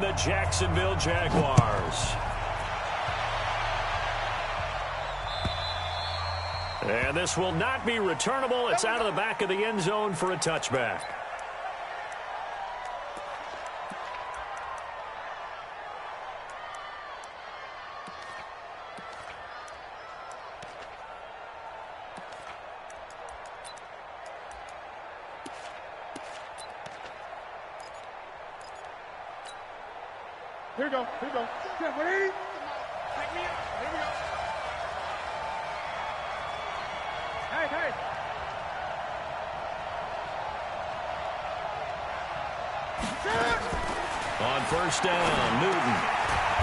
and the Jacksonville Jaguars. And this will not be returnable. It's out of the back of the end zone for a touchback. Here we go. Here we go. Yeah, ready? Take me out. Here we go. Hey, hey. On first down, Newton.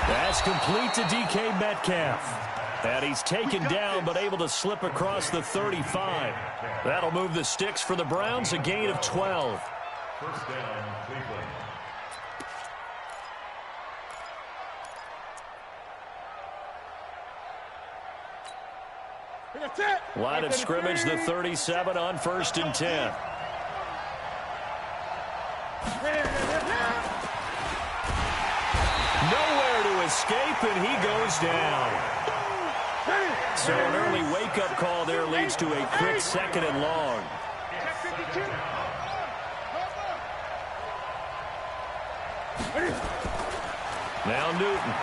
That's complete to DK Metcalf. And he's taken down but able to slip across the 35. That'll move the sticks for the Browns, a gain of 12. First down, Cleveland. Line of scrimmage, the 37 on first and 10. Nowhere to escape, and he goes down. So an early wake-up call there leads to a quick second and long. Now Newton.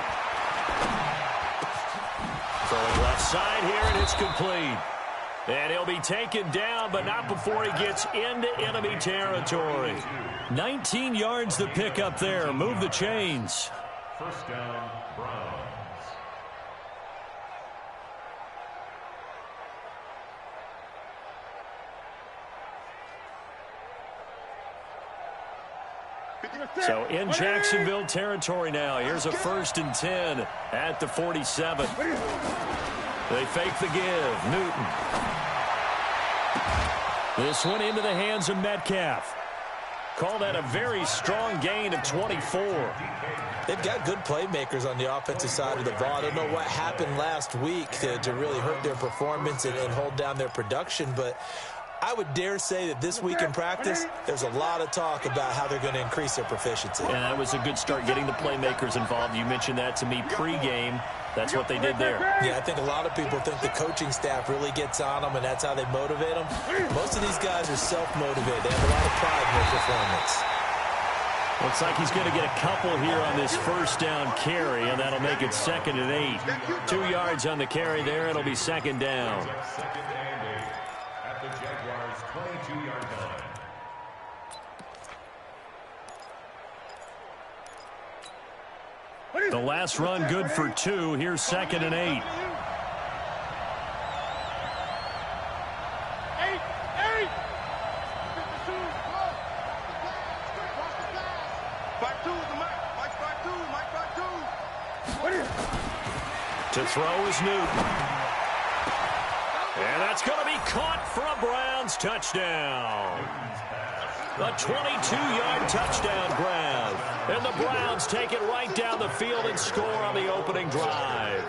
Throwing left side here, and it's complete. And he'll be taken down, but not before he gets into enemy territory. 19 yards to pick up there. Move the chains. First down, Browns. So in Jacksonville territory now. Here's a first and 10 at the 47. They fake the give. Newton. This one into the hands of Metcalf. Call that a very strong gain of 24. They've got good playmakers on the offensive side of the ball. I don't know what happened last week to really hurt their performance and hold down their production, but I would dare say that this week in practice, there's a lot of talk about how they're going to increase their proficiency. And that was a good start getting the playmakers involved. You mentioned that to me pregame. That's what they did there. Yeah, I think a lot of people think the coaching staff really gets on them, and that's how they motivate them. Most of these guys are self-motivated. They have a lot of pride in their performance. Looks like he's going to get a couple here on this first down carry, and that'll make it 2nd and 8. 2 yards on the carry there. It'll be second down. Second and 8 at the Jaguars' 22-yard line. The last run good for 2. Here's 2nd and 8. To throw is Newton. And that's going to be caught for a Browns touchdown. A 22-yard touchdown grab. And the Browns take it right down the field and score on the opening drive.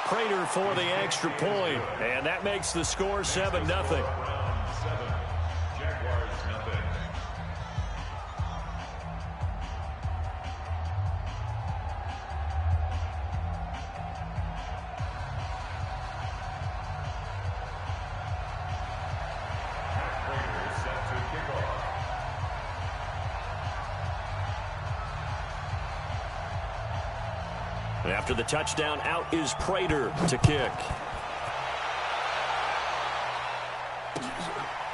Prater for the extra point, and that makes the score 7-0. Jaguars, nothing. After the touchdown, out is Prater to kick.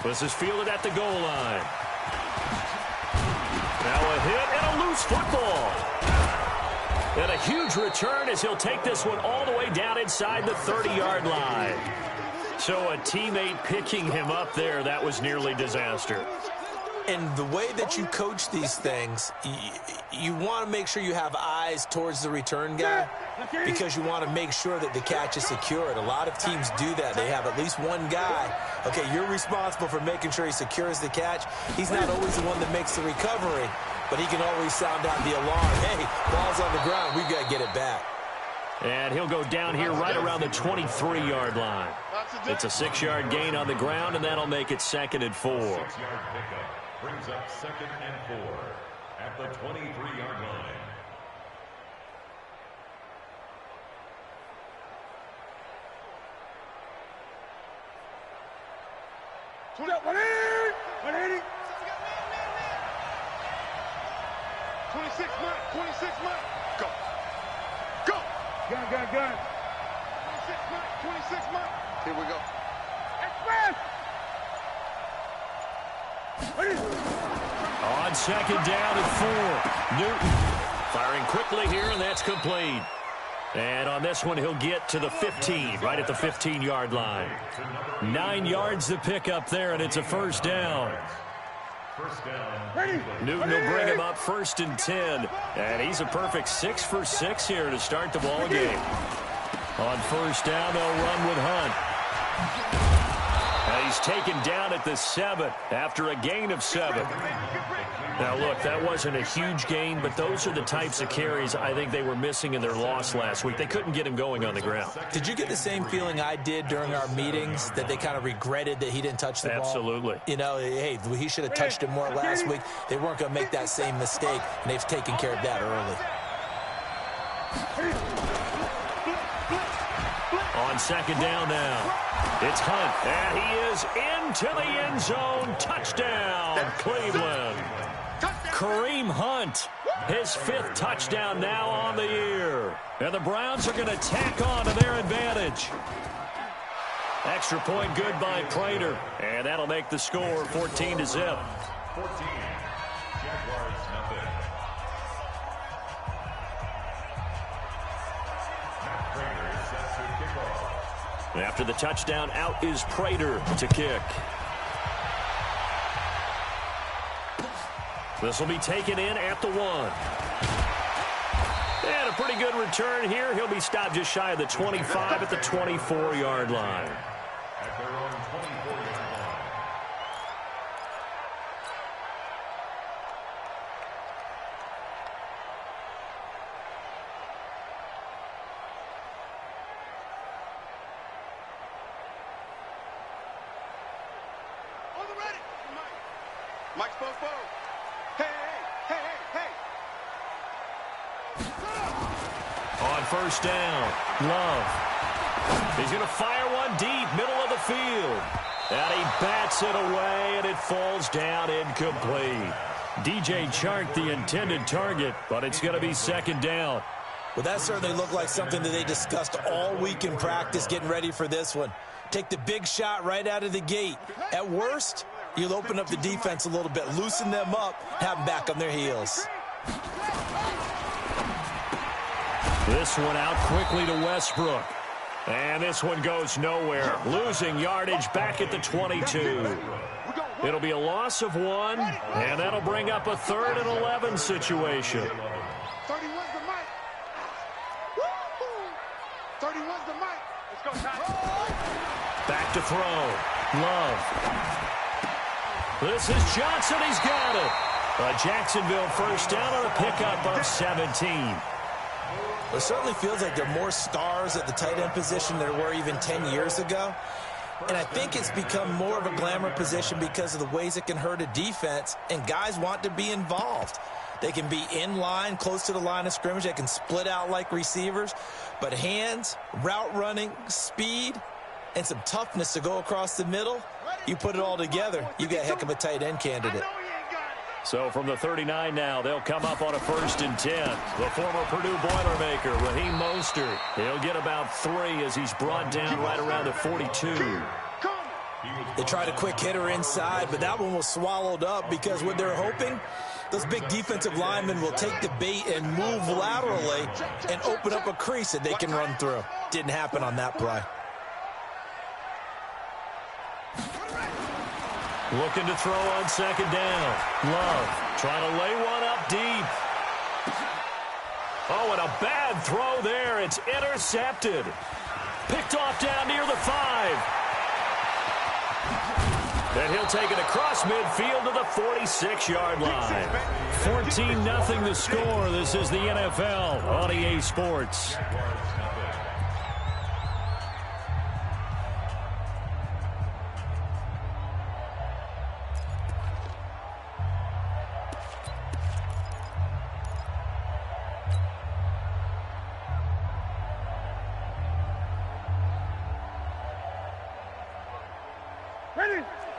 This is fielded at the goal line. Now a hit and a loose football. And a huge return as he'll take this one all the way down inside the 30-yard line. So a teammate picking him up there, that was nearly disaster. And the way that you coach these things, you want to make sure you have eyes towards the return guy because you want to make sure that the catch is secured. A lot of teams do that. They have at least one guy. Okay, you're responsible for making sure he secures the catch. He's not always the one that makes the recovery, but he can always sound out the alarm. Hey, ball's on the ground. We've got to get it back. And he'll go down here right around the 23-yard line. It's a 6-yard gain on the ground, and that'll make it 2nd and 4. 6-yard pickup brings up 2nd and 4 at the 23-yard line. Go. Go. Gun. 26 months. Here we go. Express. On 2nd down and 4. Newton firing quickly here, and that's complete. And on this one, he'll get to the 15, right at the 15-yard line. 9 yards to pick up there, and it's a 1st down. Newton will bring him up 1st and 10. And he's a perfect 6 for 6 here to start the ball game. On 1st down, they'll run with Hunt. And he's taken down at the 7 after a gain of 7. Now, look, that wasn't a huge gain, but those are the types of carries I think they were missing in their loss last week. They couldn't get him going on the ground. Did you get the same feeling I did during our meetings, that they kind of regretted that he didn't touch the ball? Absolutely. You know, hey, he should have touched it more last week. They weren't going to make that same mistake, and they've taken care of that early. On 2nd down now, it's Hunt, and he is into the end zone. Touchdown, Cleveland. Kareem Hunt, his 5th touchdown now on the year. And the Browns are going to tack on to their advantage. Extra point good by Prater, and that'll make the score 14-0. 14. Jaguars nothing. Matt Prater set to kick off. After the touchdown, out is Prater to kick. This will be taken in at the 1. And a pretty good return here. He'll be stopped just shy of the 25 at the 24-yard line. At their own 24-yard line. On the ready. Mike's both. On 1st down, Love. He's going to fire one deep, middle of the field. And he bats it away, and it falls down incomplete. DJ Chark, the intended target, but it's going to be 2nd down. Well, that certainly looked like something that they discussed all week in practice, getting ready for this one. Take the big shot right out of the gate. At worst, you'll open up the defense a little bit, loosen them up, have them back on their heels. This one out quickly to Westbrook. And this one goes nowhere. Losing yardage back at the 22. It'll be a loss of 1, and that'll bring up a 3rd and 11 situation. 31's the mic. 31's the mic. Let's go, Ty. Back to throw. Love. This is Johnson. He's got it. A Jacksonville 1st down on a pickup of 17. It certainly feels like there are more stars at the tight end position than there were even 10 years ago. And I think it's become more of a glamour position because of the ways it can hurt a defense, and guys want to be involved. They can be in line, close to the line of scrimmage. They can split out like receivers. But hands, route running, speed, and some toughness to go across the middle, you put it all together, you got a heck of a tight end candidate. So from the 39 now, they'll come up on a 1st and 10. The former Purdue Boilermaker, Raheem Mostert. He'll get about 3 as he's brought down right around the 42. They tried a quick hitter inside, but that one was swallowed up because what they're hoping, those big defensive linemen will take the bait and move laterally and open up a crease that they can run through. Didn't happen on that play. Looking to throw on 2nd down. Love trying to lay one up deep. Oh, and a bad throw there. It's intercepted. Picked off down near the 5. Then he'll take it across midfield to the 46-yard line. 14-0 the score. This is the NFL on EA Sports.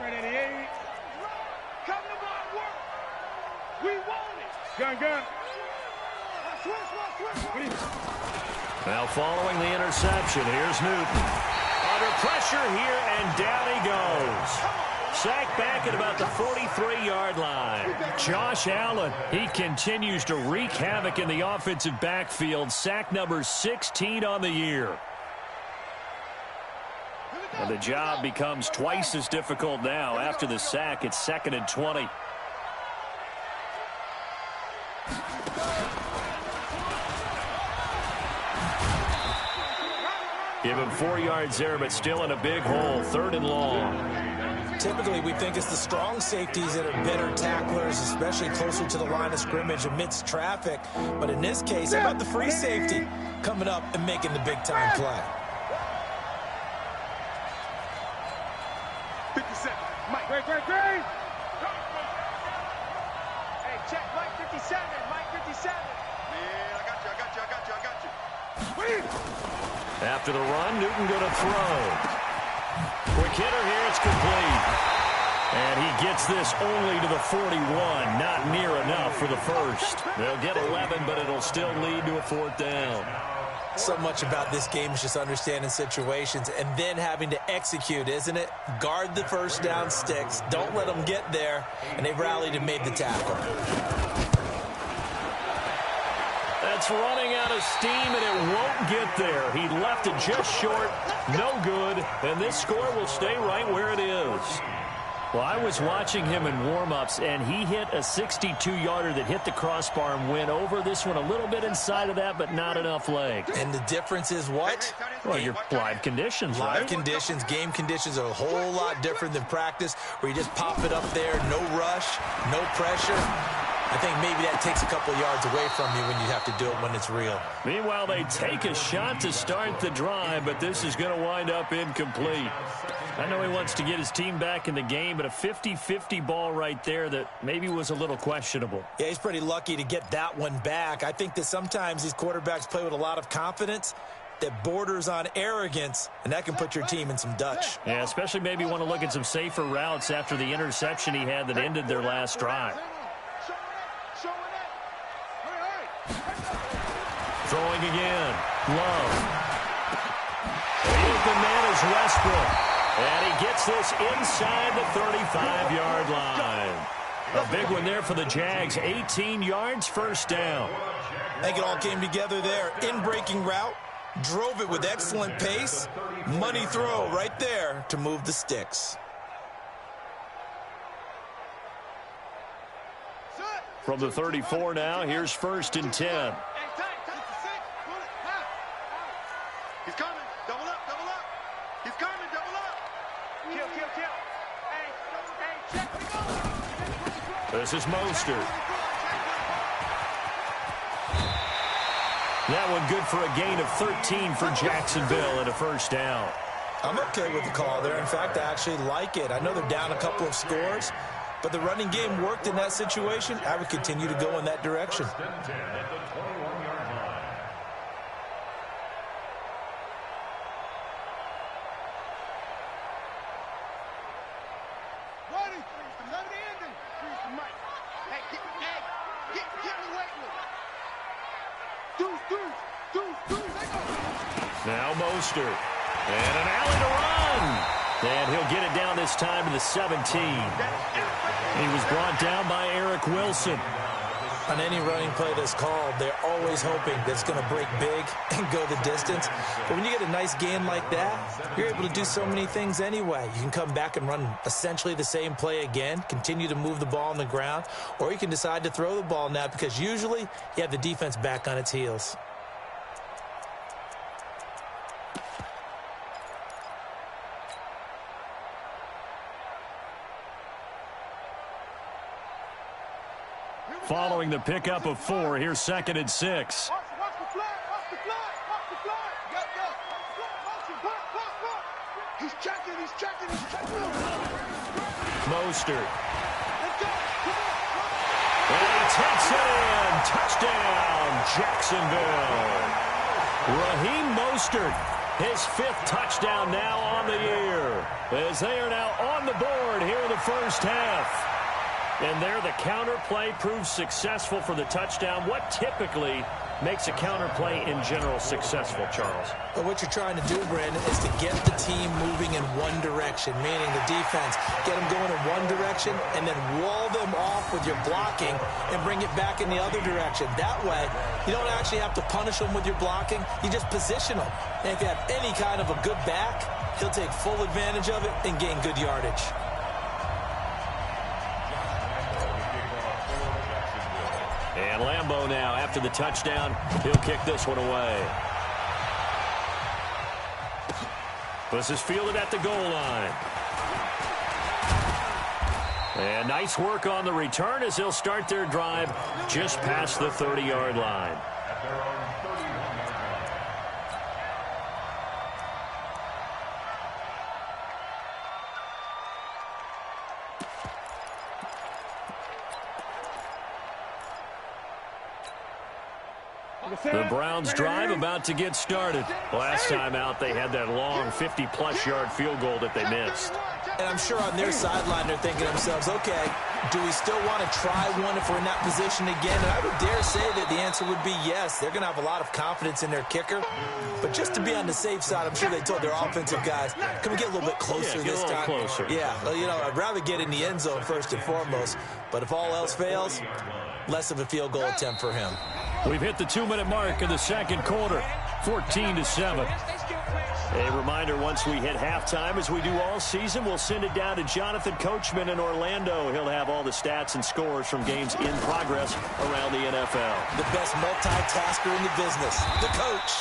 Right, 88. Come to my work. We want it. Gun. Now following the interception, here's Newton. Under pressure here, and down he goes. Sacked back at about the 43-yard line. Josh Allen, he continues to wreak havoc in the offensive backfield. Sack number 16 on the year. And the job becomes twice as difficult now. After the sack, it's 2nd and 20. Give him 4 yards there, but still in a big hole. 3rd and long. Typically, we think it's the strong safeties that are better tacklers, especially closer to the line of scrimmage amidst traffic. But in this case, how about the free safety coming up and making the big-time play? 57. Mike. Great. Hey, check. Mike 57. Mike 57. Yeah, I got you. After the run, Newton going to throw. Quick hitter here, it's complete. And he gets this only to the 41, not near enough for the first. They'll get 11, but it'll still lead to a 4th down. So much about this game is just understanding situations and then having to execute, isn't it? Guard the first down sticks. Don't let them get there. And they rallied and made the tackle. That's running out of steam, and it won't get there. He left it just short. No good. And this score will stay right where it is. Well, I was watching him in warm-ups, and he hit a 62-yarder that hit the crossbar and went over. This one a little bit inside of that, but not enough leg. And the difference is what? Well, your live conditions, right? Live conditions, game conditions are a whole lot different than practice, where you just pop it up there, no rush, no pressure. I think maybe that takes a couple yards away from you when you have to do it when it's real. Meanwhile, they take a shot to start the drive, but this is going to wind up incomplete. I know he wants to get his team back in the game, but a 50-50 ball right there that maybe was a little questionable. Yeah, he's pretty lucky to get that one back. I think that sometimes these quarterbacks play with a lot of confidence that borders on arrogance, and that can put your team in some Dutch. Yeah, especially maybe want to look at some safer routes after the interception he had that ended their last drive. Throwing again. Love. The open man is Westbrook. And he gets this inside the 35-yard line. A big one there for the Jags. 18 yards, 1st down. I think it all came together there. In-breaking route. Drove it with excellent pace. Money throw right there to move the sticks. From the 34 now, here's 1st and 10. He's coming. Double up. He's coming. Double up. Kill. Hey, check me out. This is Mostert. That one good for a gain of 13 for Jacksonville and a 1st down. I'm okay with the call there. In fact, I actually like it. I know they're down a couple of scores, but the running game worked in that situation. I would continue to go in that direction. Now Mostert. And an alley to run. And he'll get it down this time to the 17. He was brought down by Eric Wilson. On any running play that's called, they're always hoping that it's going to break big and go the distance. But when you get a nice gain like that, you're able to do so many things anyway. You can come back and run essentially the same play again, continue to move the ball on the ground, or you can decide to throw the ball now because usually you have the defense back on its heels. Following the pickup of 4, here's 2nd and 6. Watch the fly. He's checking. Mostert. And he takes it in. Touchdown, Jacksonville. Raheem Mostert His 5th touchdown now on the year, as they are now on the board here in the first half. And there the counter play proves successful for the touchdown. What typically makes a counter play in general successful, Charles? But what you're trying to do, Brandon, is to get the team moving in one direction, meaning the defense, get them going in one direction and then wall them off with your blocking and bring it back in the other direction. That way, you don't actually have to punish them with your blocking. You just position them. And if you have any kind of a good back, he'll take full advantage of it and gain good yardage. And Lambeau now, after the touchdown, he'll kick this one away. This is fielded at the goal line. And nice work on the return as they'll start their drive just past the 30-yard line. The Browns' drive about to get started. Last time out, they had that long 50-plus yard field goal that they missed. And I'm sure on their sideline they're thinking to themselves, okay, do we still want to try one if we're in that position again? And I would dare say that the answer would be yes. They're going to have a lot of confidence in their kicker. But just to be on the safe side, I'm sure they told their offensive guys, can we get a little bit closer this time? Closer. Yeah, well, you know, I'd rather get in the end zone first and foremost. But if all else fails, less of a field goal attempt for him. We've hit the 2-minute mark in the second quarter, 14-7. A reminder, once we hit halftime, as we do all season, we'll send it down to Jonathan Coachman in Orlando. He'll have all the stats and scores from games in progress around the NFL. The best multitasker in the business, the coach.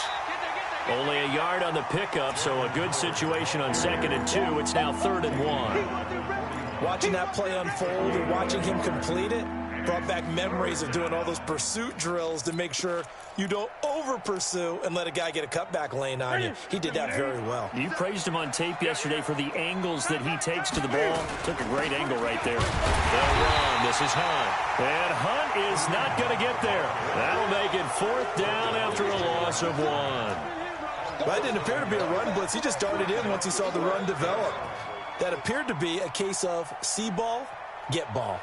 Only a yard on the pickup, so a good situation on 2nd and 2. It's now 3rd and 1. Watching that play unfold and watching him complete it brought back memories of doing all those pursuit drills to make sure you don't over-pursue and let a guy get a cutback lane on you. He did that very well. You praised him on tape yesterday for the angles that he takes to the ball. Took a great angle right there. They'll run. This is Hunt. And Hunt is not going to get there. That'll make it 4th down after a loss of 1. That didn't appear to be a run blitz. He just darted in once he saw the run develop. That appeared to be a case of see ball, get ball.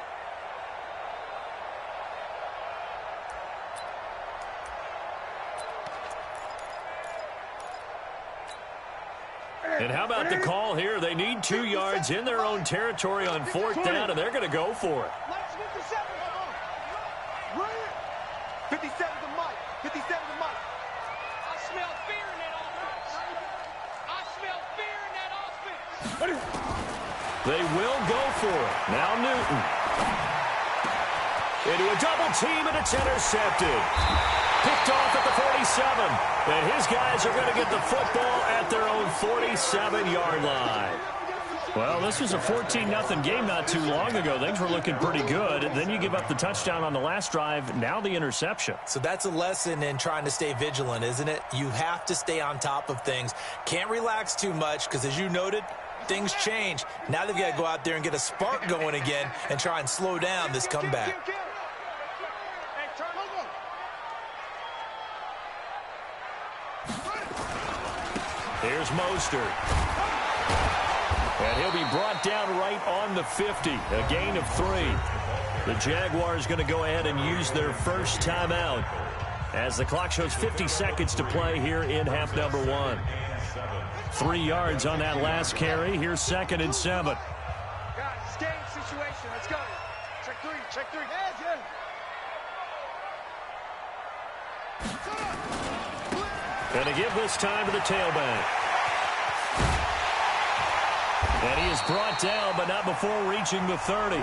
And how about the call here? They need 2 yards in their own territory on 4th down, and they're going to go for it. 57 to Mike. 57 to Mike. I smell fear in that offense. I smell fear in that offense. They will go for it. Now Newton. Into a double team, and it's intercepted. Picked off at the 47. And his guys are going to get the football at their own 47-yard line. Well, this was a 14-0 game not too long ago. Things were looking pretty good. Then you give up the touchdown on the last drive. Now the interception. So that's a lesson in trying to stay vigilant, isn't it? You have to stay on top of things. Can't relax too much because, as you noted, things change. Now they've got to go out there and get a spark going again and try and slow down this comeback. Here's Mostert. And he'll be brought down right on the 50. A gain of 3. The Jaguars going to go ahead and use their first timeout as the clock shows 50 seconds to play here in half number 1. 3 yards on that last carry. Here's 2nd and 7. Guys, it's game situation. Let's go. Check 3. Check 3. Going to give this time to the tailback. And he is brought down, but not before reaching the 30.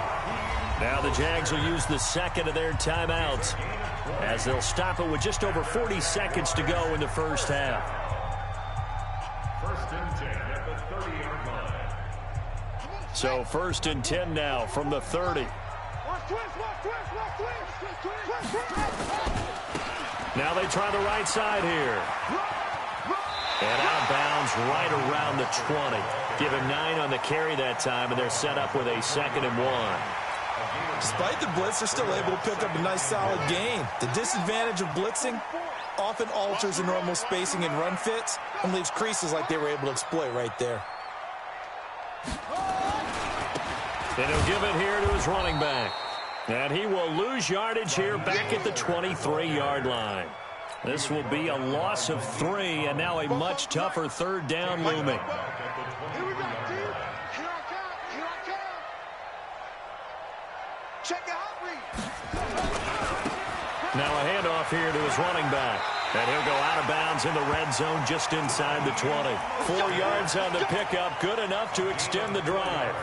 Now the Jags will use the 2nd of their timeouts as they'll stop it with just over 40 seconds to go in the first half. 1st and 10 at the 30-yard line. So 1st and 10 now from the 30. Now they try the right side here. And outbounds right around the 20. Give him 9 on the carry that time, and they're set up with a 2nd and 1. Despite the blitz, they're still able to pick up a nice solid gain. The disadvantage of blitzing, often alters the normal spacing and run fits and leaves creases like they were able to exploit right there. And he'll give it here to his running back. And he will lose yardage here back at the 23-yard line. This will be a loss of 3, and now a much tougher third down looming. Here we go, dude. Here I come. Here I come. Check the hot read. Now a handoff here to his running back. And he'll go out of bounds in the red zone just inside the 20. 4 yards on the pickup, good enough to extend the drive.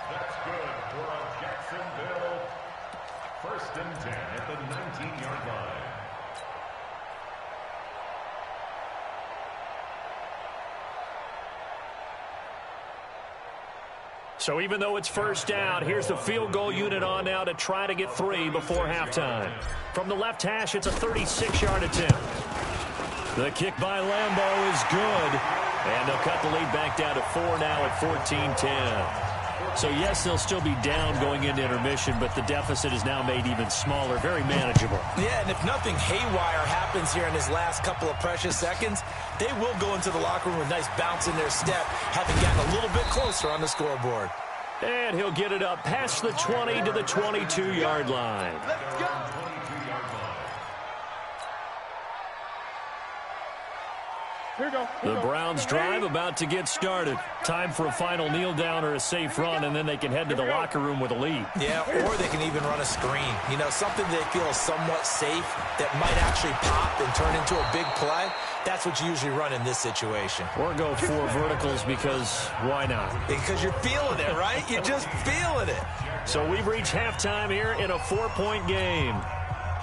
That's good for a Jacksonville 1st and 10 at the 19-yard line. So even though it's first down, here's the field goal unit on now to try to get 3 before halftime. From the left hash, it's a 36-yard attempt. The kick by Lambeau is good. And they'll cut the lead back down to 4 now at 14-10. So, yes, they'll still be down going into intermission, but the deficit is now made even smaller, very manageable. Yeah, and if nothing haywire happens here in his last couple of precious seconds, they will go into the locker room with a nice bounce in their step, having gotten a little bit closer on the scoreboard. And he'll get it up past the 20 to the 22-yard line. Let's go. Here we go. The Browns drive about to get started. Time for a final kneel down or a safe run, and then they can head to the locker room with a lead. Yeah, or they can even run a screen. You know, something they feel is somewhat safe that might actually pop and turn into a big play. That's what you usually run in this situation. Or go 4 verticals because why not? Because you're feeling it, right? You're just feeling it. So we've reached halftime here in a 4-point game.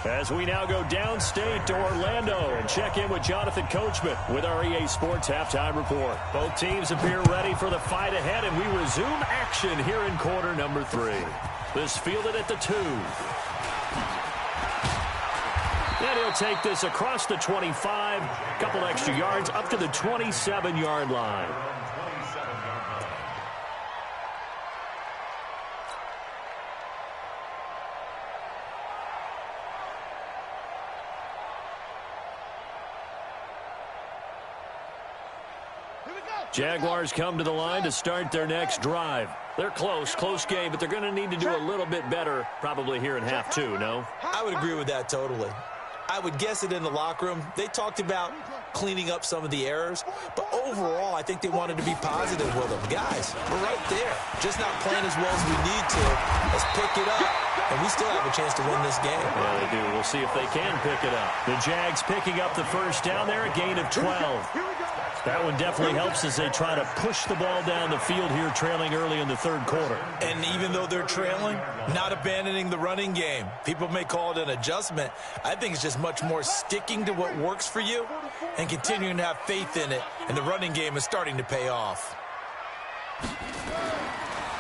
As we now go downstate to Orlando and check in with Jonathan Coachman with our EA Sports Halftime Report. Both teams appear ready for the fight ahead, and we resume action here in quarter number 3. This fielded at the 2. And he'll take this across the 25, couple extra yards up to the 27-yard line. Jaguars come to the line to start their next drive. They're close game, but they're going to need to do a little bit better probably here in half 2, no? I would agree with that totally. I would guess it in the locker room. They talked about cleaning up some of the errors, but overall, I think they wanted to be positive with them. Guys, we're right there. Just not playing as well as we need to. Let's pick it up, and we still have a chance to win this game. Yeah, they do. We'll see if they can pick it up. The Jags picking up the first down there, a gain of 12. That one definitely helps as they try to push the ball down the field here, trailing early in the third quarter. And even though they're trailing, not abandoning the running game. People may call it an adjustment. I think it's just much more sticking to what works for you and continuing to have faith in it. And the running game is starting to pay off.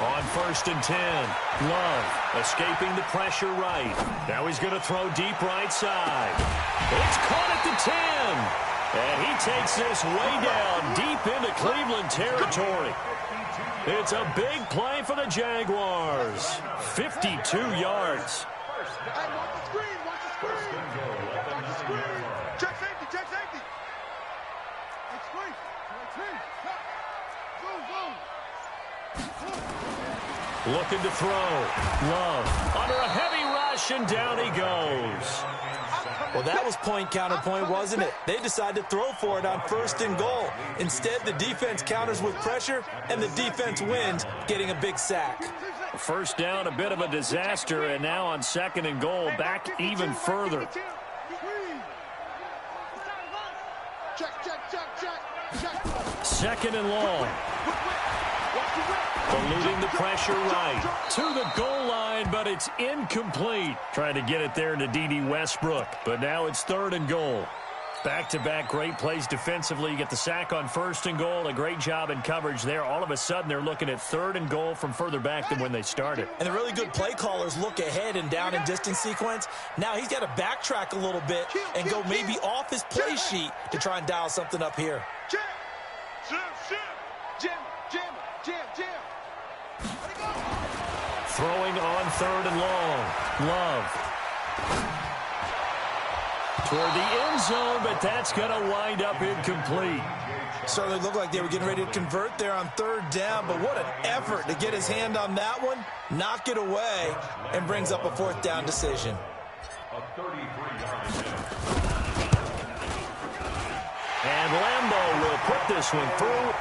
On 1st and 10, Love escaping the pressure right. Now he's going to throw deep right side. It's caught at the 10. And he takes this way down deep into Cleveland territory. It's a big play for the Jaguars. 52 yards. Hey, watch the screen. Watch the screen. Watch the screen. Check safety. Check safety. Hey, screen. Go. Looking to throw. Love under a heavy rush, and down he goes. Well, that was point counterpoint, wasn't it? They decided to throw for it on 1st and goal. Instead, the defense counters with pressure, and the defense wins, getting a big sack. First down, a bit of a disaster, and now on 2nd and goal, back even further. Check. 2nd and long. Eluding the pressure right to the goal line, but it's incomplete. Trying to get it there to D.D. Westbrook, but now it's 3rd and goal. Back-to-back great plays defensively. You get the sack on 1st and goal, a great job in coverage there. All of a sudden, they're looking at 3rd and goal from further back than when they started. And the really good play callers look ahead and down and distance sequence. Now he's got to backtrack a little bit and go maybe off his play sheet to try and dial something up here. Jam. Throwing on 3rd and long. Love. Toward the end zone, but that's going to wind up incomplete. Certainly looked like they were getting ready to convert there on third down, but what an effort to get his hand on that one, knock it away, and brings up a fourth down decision. A 33-yard attempt. And Lambeau will put this one through,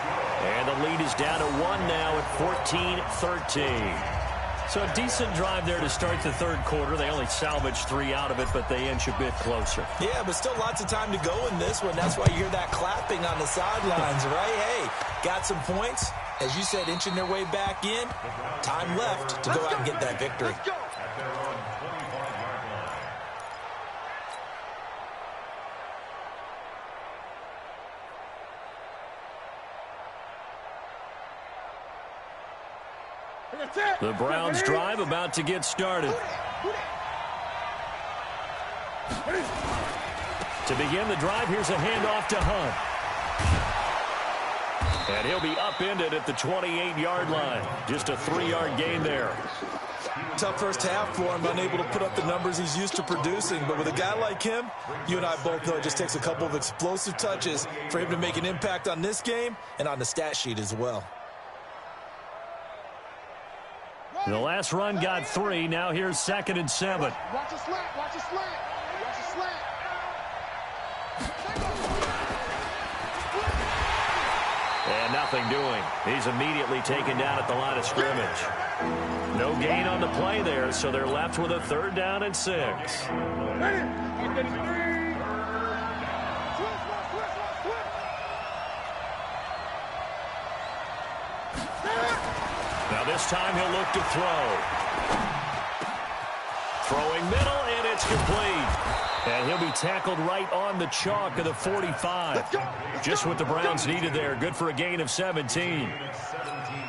and the lead is down to 1 now at 14-13. So a decent drive there to start the third quarter. They only salvaged 3 out of it, but they inch a bit closer. Yeah, but still lots of time to go in this one. That's why you hear that clapping on the sidelines, right? Hey, got some points. As you said, inching their way back in. Time left to go out and get that victory. At their own 25-yard line. The Browns drive about to get started. To begin the drive, here's a handoff to Hunt. And he'll be upended at the 28-yard line. Just a 3-yard gain there. Tough first half for him, unable to put up the numbers he's used to producing. But with a guy like him, you and I both know it just takes a couple of explosive touches for him to make an impact on this game and on the stat sheet as well. The last run got 3. Now here's 2nd and 7. Watch a slant, watch a slant, watch a slant. And nothing doing. He's immediately taken down at the line of scrimmage. No gain on the play there, so they're left with a 3rd down and 6. Now this time he'll look to throw. Throwing middle, and it's complete. And he'll be tackled right on the chalk of the 45. Just what the Browns needed there. Good for a gain of 17.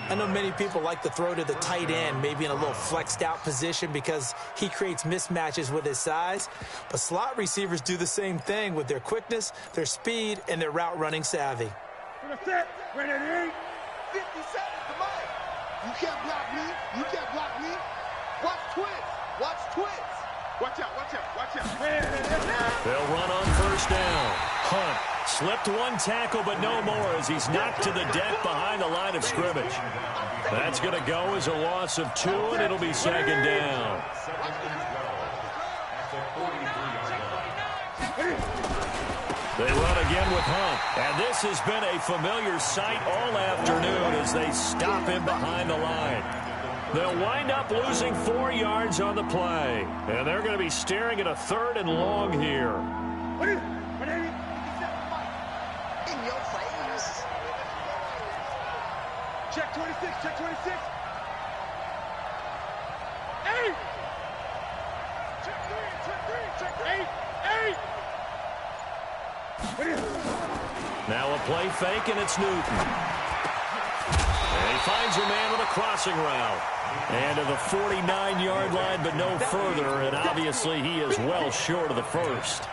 I know many people like to throw to the tight end, maybe in a little flexed out position because he creates mismatches with his size. But slot receivers do the same thing with their quickness, their speed, and their route running savvy. 50 seconds to mine. You can't block me. You can't block me. Watch twins. Watch twins. Watch out, watch out, watch out. They'll run on 1st down. Hunt slipped one tackle, but no more as he's knocked to the deck behind the line of scrimmage. That's going to go as a loss of 2, and it'll be 2nd down. They run again with Hunt. And this has been a familiar sight all afternoon as they stop him behind the line. They'll wind up losing 4 yards on the play. And they're going to be staring at a 3rd and long here. In your face. Check 26, check 26. Hey! Check 3, hey! Now a play fake, and it's Newton. And he finds a man with a crossing route. And to the 49-yard line, but no further. And obviously he is well short of the 1st.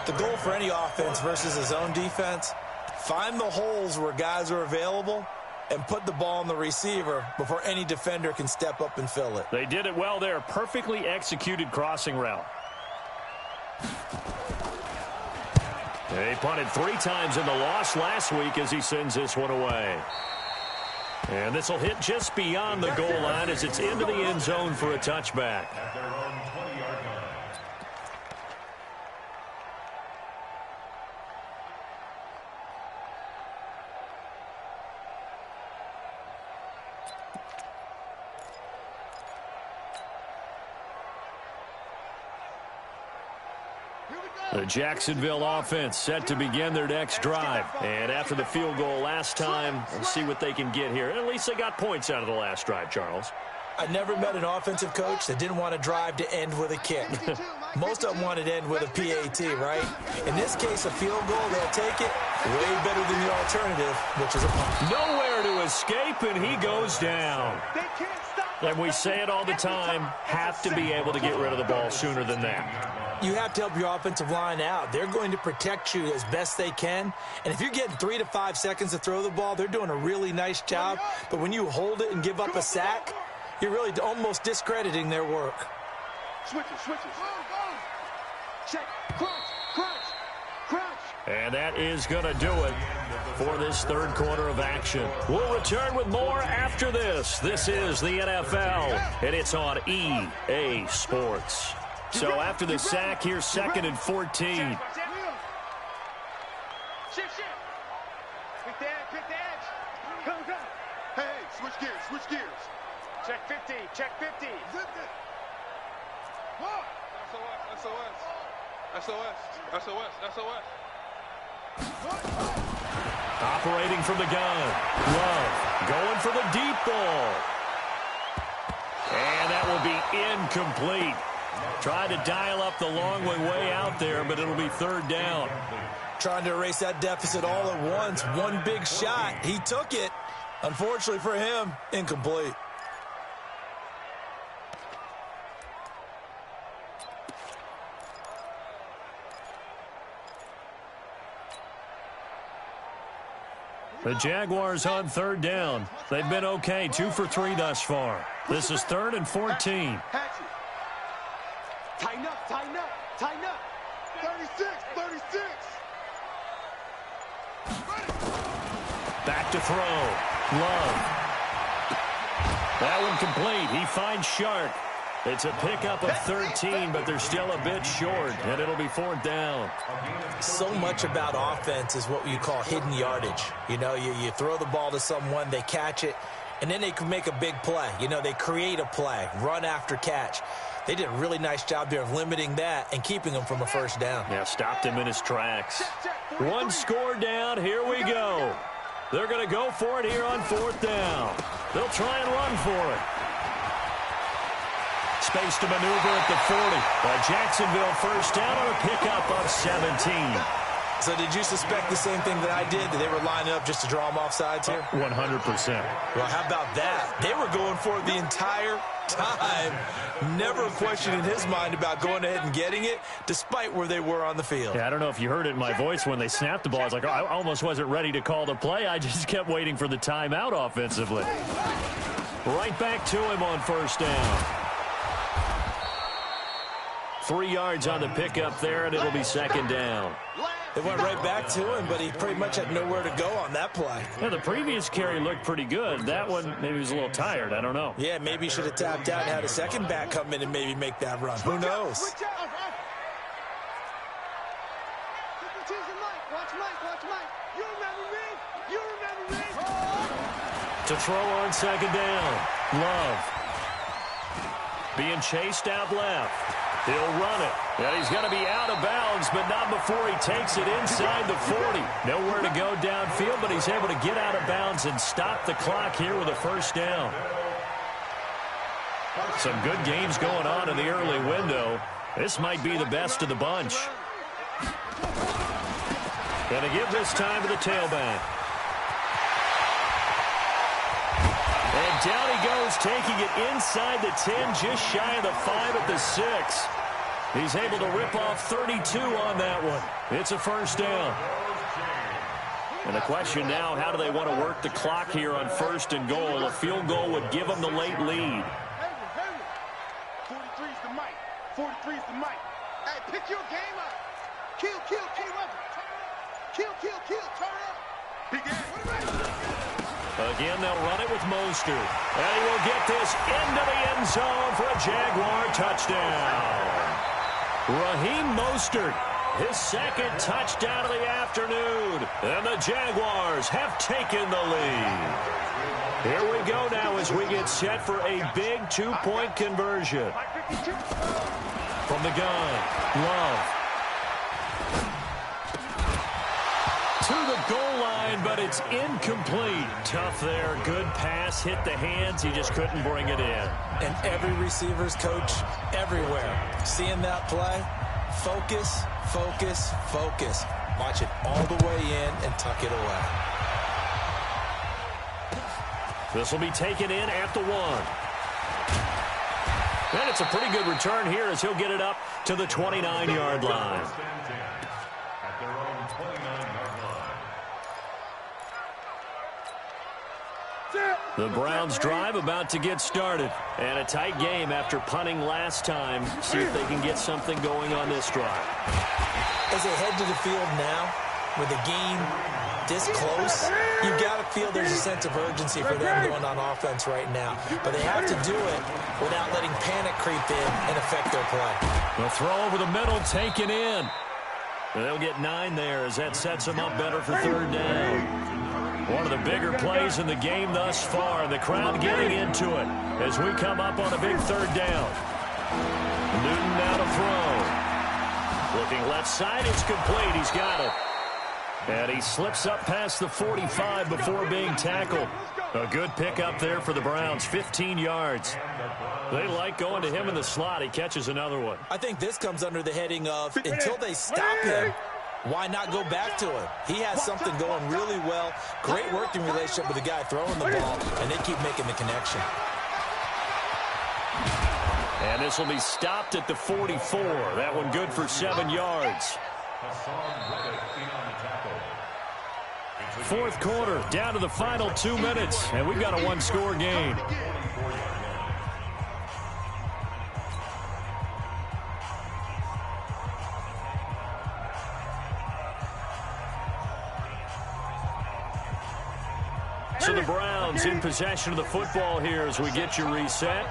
The goal for any offense versus his own defense, find the holes where guys are available and put the ball on the receiver before any defender can step up and fill it. They did it well there. Perfectly executed crossing route. He punted 3 times in the loss last week as he sends this one away. And this will hit just beyond the goal line as it's into the end zone for a touchback. At their own 20-yard line. The Jacksonville offense set to begin their next drive. And after the field goal last time, we'll see what they can get here. At least they got points out of the last drive, Charles. I never met an offensive coach that didn't want to drive to end with a kick. Most of them wanted to end with a PAT, right? In this case, a field goal, they'll take it. Way better than the alternative, which is a punt. Nowhere to escape, and he goes down. And we say it all the time, have to be able to get rid of the ball sooner than that. You have to help your offensive line out. They're going to protect you as best they can. And if you're getting 3 to 5 seconds to throw the ball, they're doing a really nice job. But when you hold it and give up a sack, you're really almost discrediting their work. Switches. Check, cross, And that is going to do it for this third quarter of action. We'll return with more after this. This is the NFL, and it's on EA Sports. So after the sack, here's 2nd and 14. Shift. Pick the edge. Go. Hey, switch gears. Check 50. Zip it. SOS. Operating from the gun. Love going for the deep ball. And that will be incomplete. Tried to dial up the long way out there, but it'll be 3rd down. Trying to erase that deficit all at once. One big shot. He took it. Unfortunately for him, incomplete. The Jaguars on 3rd down. They've been okay, 2 for 3 thus far. This is 3rd and 14. Tighten up. 36. Back to throw. Love. That one complete. He finds Shark. It's a pickup of 13, but they're still a bit short, and it'll be 4th down. So much about offense is what you call hidden yardage. You know, you throw the ball to someone, they catch it, and then they can make a big play. You know, they create a play, run after catch. They did a really nice job there of limiting that and keeping him from a 1st down. Yeah, stopped him in his tracks. One score down. Here we go. They're going to go for it here on 4th down. They'll try and run for it. Space to maneuver at the 40. Jacksonville 1st down on a pickup of 17. So did you suspect the same thing that I did, that they were lining up just to draw them off sides here? 100%. Well, how about that? They were going for it the entire time. Never a question in his mind about going ahead and getting it, despite where they were on the field. Yeah, I don't know if you heard it in my voice when they snapped the ball. I was like, oh, I almost wasn't ready to call the play. I just kept waiting for the timeout offensively. Right back to him on 1st down. 3 yards on the pickup there, and it'll be 2nd down. They went right back to him, but he pretty much had nowhere to go on that play. Yeah, the previous carry looked pretty good. That one, maybe he was a little tired. I don't know. Yeah, maybe he should have tapped out and had a second back come in and maybe make that run. Who knows? Watch Mike. You remember me. To throw on 2nd down. Love. Being chased out left. He'll run it. And he's going to be out of bounds, but not before he takes it inside the 40. Nowhere to go downfield, but he's able to get out of bounds and stop the clock here with a 1st down. Some good games going on in the early window. This might be the best of the bunch. Going to give this time to the tailback. And down he goes, taking it inside the 10, just shy of the 5 at the 6. He's able to rip off 32 on that one. It's a 1st down. And the question now, how do they want to work the clock here on 1st and goal? A field goal would give them the late lead. 43's the mic. 43's the mic. Hey, pick your game up. Kill, weapon. Kill, turn up. Big game. Again, they'll run it with Mostert. And he will get this into the end zone for a Jaguar touchdown. Raheem Mostert, his 2nd touchdown of the afternoon. And the Jaguars have taken the lead. Here we go now as we get set for a big 2-point conversion. From the gun, Love. To the goal line, but it's incomplete. Tough there. Good pass. Hit the hands. He just couldn't bring it in. And every receiver's coach everywhere. Seeing that play, focus. Watch it all the way in and tuck it away. This will be taken in at the 1. And it's a pretty good return here as he'll get it up to the 29-yard line. At their own 29-yard line. The Browns drive about to get started. And a tight game after punting last time. See if they can get something going on this drive. As they head to the field now, with a game this close, you've got to feel there's a sense of urgency for them going on offense right now. But they have to do it without letting panic creep in and affect their play. The throw over the middle taken in. They'll get 9 there as that sets them up better for third down. One of the bigger plays in the game thus far. The crowd getting into it as we come up on a big third down. Newton now to throw. Looking left side, it's complete. He's got it. And he slips up past the 45 before being tackled. A good pickup there for the Browns, 15 yards. They like going to him in the slot. He catches another one. I think this comes under the heading of until they stop him, why not go back to him? He has something going really well. Great working relationship with the guy throwing the ball, and they keep making the connection. And this will be stopped at the 44. That one good for 7 yards. Fourth quarter, down to the final 2 minutes, and we've got a one-score game. So the Browns in possession of the football here as we get you reset.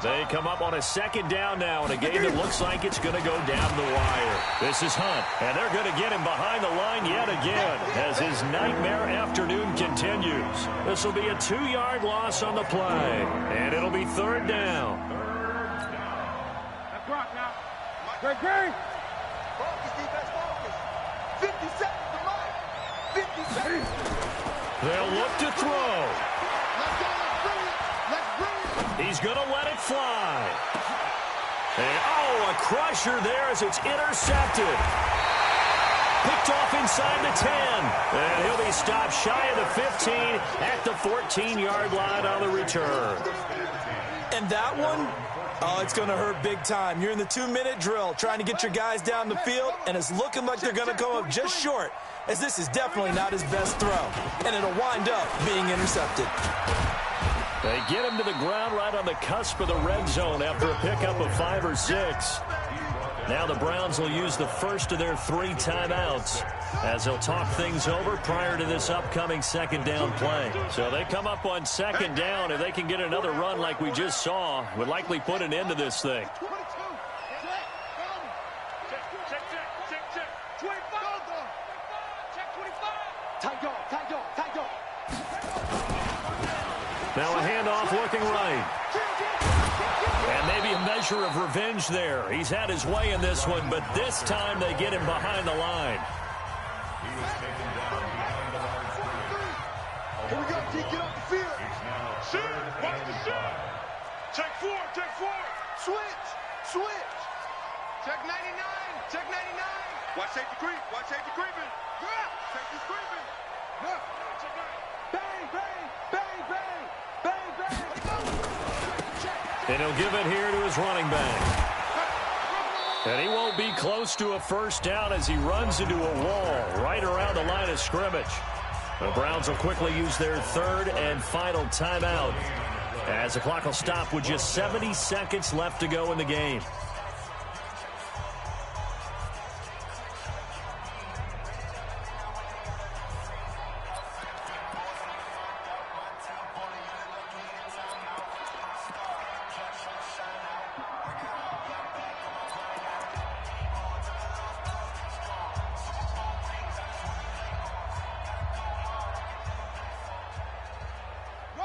They come up on a second down now in a game that looks like it's going to go down the wire. This is Hunt, and they're going to get him behind the line yet again as his nightmare afternoon continues. This will be a 2-yard loss on the play, and it'll be third down. That's rock now. Great. Focus, defense, focus. 50 seconds to life. 50 seconds. They'll look to throw. Let's go, let's bring it. Let's bring it. He's going to let it fly. And, a crusher there as it's intercepted. Picked off inside the 10. And he'll be stopped shy of the 15 at the 14-yard line on the return. And that one, it's going to hurt big time. You're in the 2-minute drill trying to get your guys down the field, and it's looking like they're going to come up just short, as this is definitely not his best throw, and it'll wind up being intercepted. They get him to the ground right on the cusp of the red zone after a pickup of 5 or 6. Now the Browns will use the first of their 3 timeouts as they'll talk things over prior to this upcoming second down play. So they come up on second down. If they can get another run like we just saw, would likely put an end to this thing. Now a handoff looking right. And maybe a measure of revenge there. He's had his way in this one, but this time they get him behind the line. Here we go, G, get off the field. Shoot, watch the shoot. Check 4. Switch. Check 99. Watch safety creep. Creeping. Yeah, safety creeping. Yeah. Bang. And he'll give it here to his running back. And he won't be close to a first down as he runs into a wall right around the line of scrimmage. The Browns will quickly use their third and final timeout as the clock will stop with just 70 seconds left to go in the game.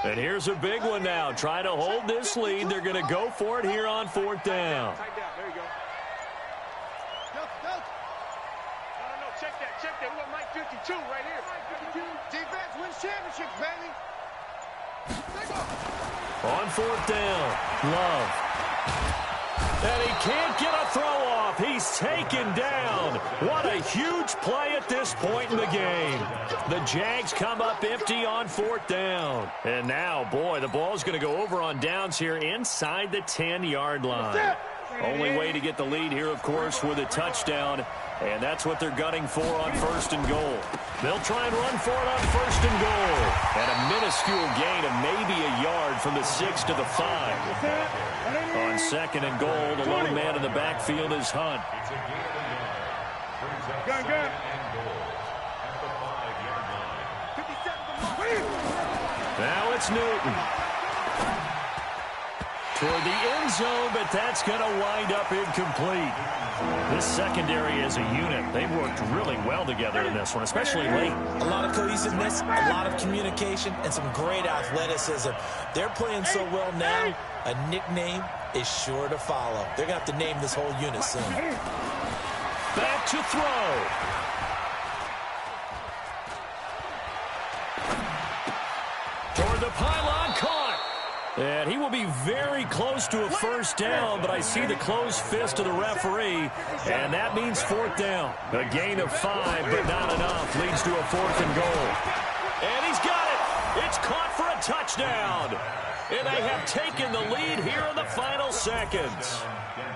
And here's a big one now. Trying to hold this lead. They're going to go for it here on fourth down. There you go. No, check that. We got Mike 52 right here. Defense wins championships, baby. On fourth down, Love. And he can't get a throw off. He's taken down. What a huge play at this point in the game. The Jags come up empty on fourth down. And now, boy, the ball's going to go over on downs here inside the 10-yard line. Only way to get the lead here, of course, with a touchdown. And that's what they're gunning for on first and goal. They'll try and run for it on first and goal. And a minuscule gain of maybe a yard from the 6 to the 5. On second and goal, the lone man in the backfield is Hunt. Now it's Newton. Toward the end zone, but that's going to wind up incomplete. This secondary as a unit, they've worked really well together in this one, especially late. A lot of cohesiveness, a lot of communication, and some great athleticism. They're playing so well now, a nickname is sure to follow. They're going to have to name this whole unit soon. Back to throw. Toward the pylon, caught. And he will be very close to a first down, but I see the closed fist of the referee, and that means fourth down. A gain of 5, but not enough. Leads to a 4th and goal. And he's got it. It's caught for a touchdown. And they have taken the lead here in the final seconds.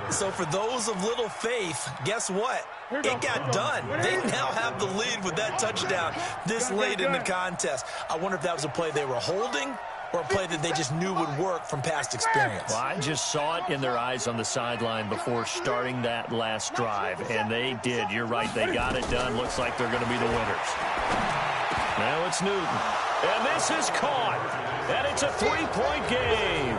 So for those of little faith, guess what? It got done. They now have the lead with that touchdown this late in the contest. I wonder if that was a play they were holding or a play that they just knew would work from past experience. Well, I just saw it in their eyes on the sideline before starting that last drive, and they did. You're right. They got it done. Looks like they're going to be the winners. Now it's Newton. And this is caught. And it's a 3-point game.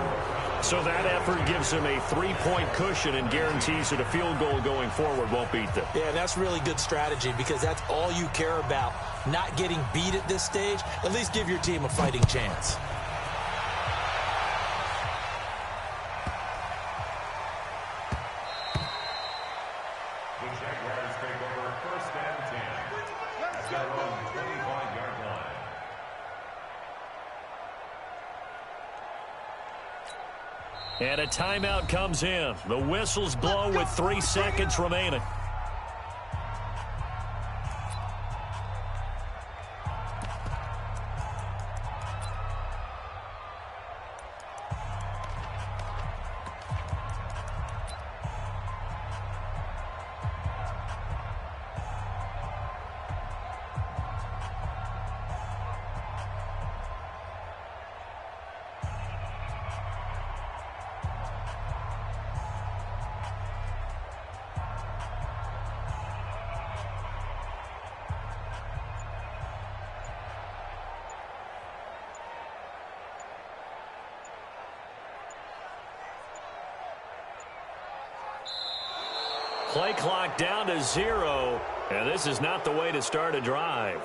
So that effort gives them a 3-point cushion and guarantees that a field goal going forward won't beat them. Yeah, that's really good strategy because that's all you care about. Not getting beat at this stage. At least give your team a fighting chance. The Jaguars take over 1st and 10. At their own 25-yard line. And a timeout comes in. The whistles blow with 3 seconds remaining. Play clock down to 0, and this is not the way to start a drive.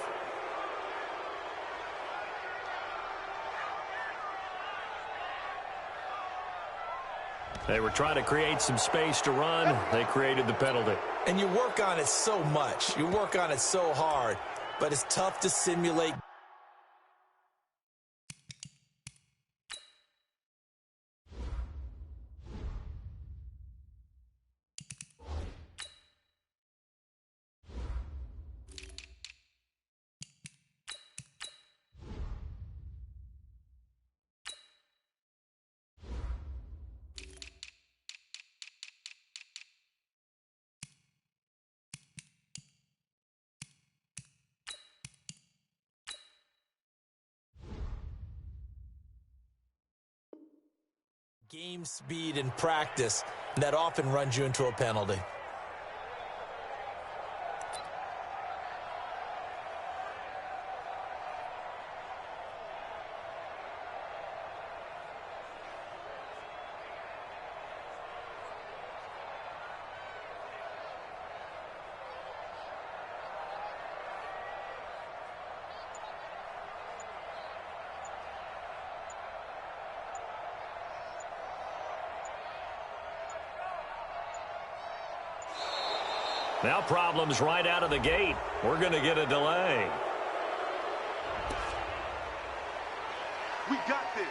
They were trying to create some space to run. They created the penalty. And you work on it so much. You work on it so hard, but it's tough to simulate. Game speed and practice that often runs you into a penalty. Now problems right out of the gate. We're going to get a delay. We got this.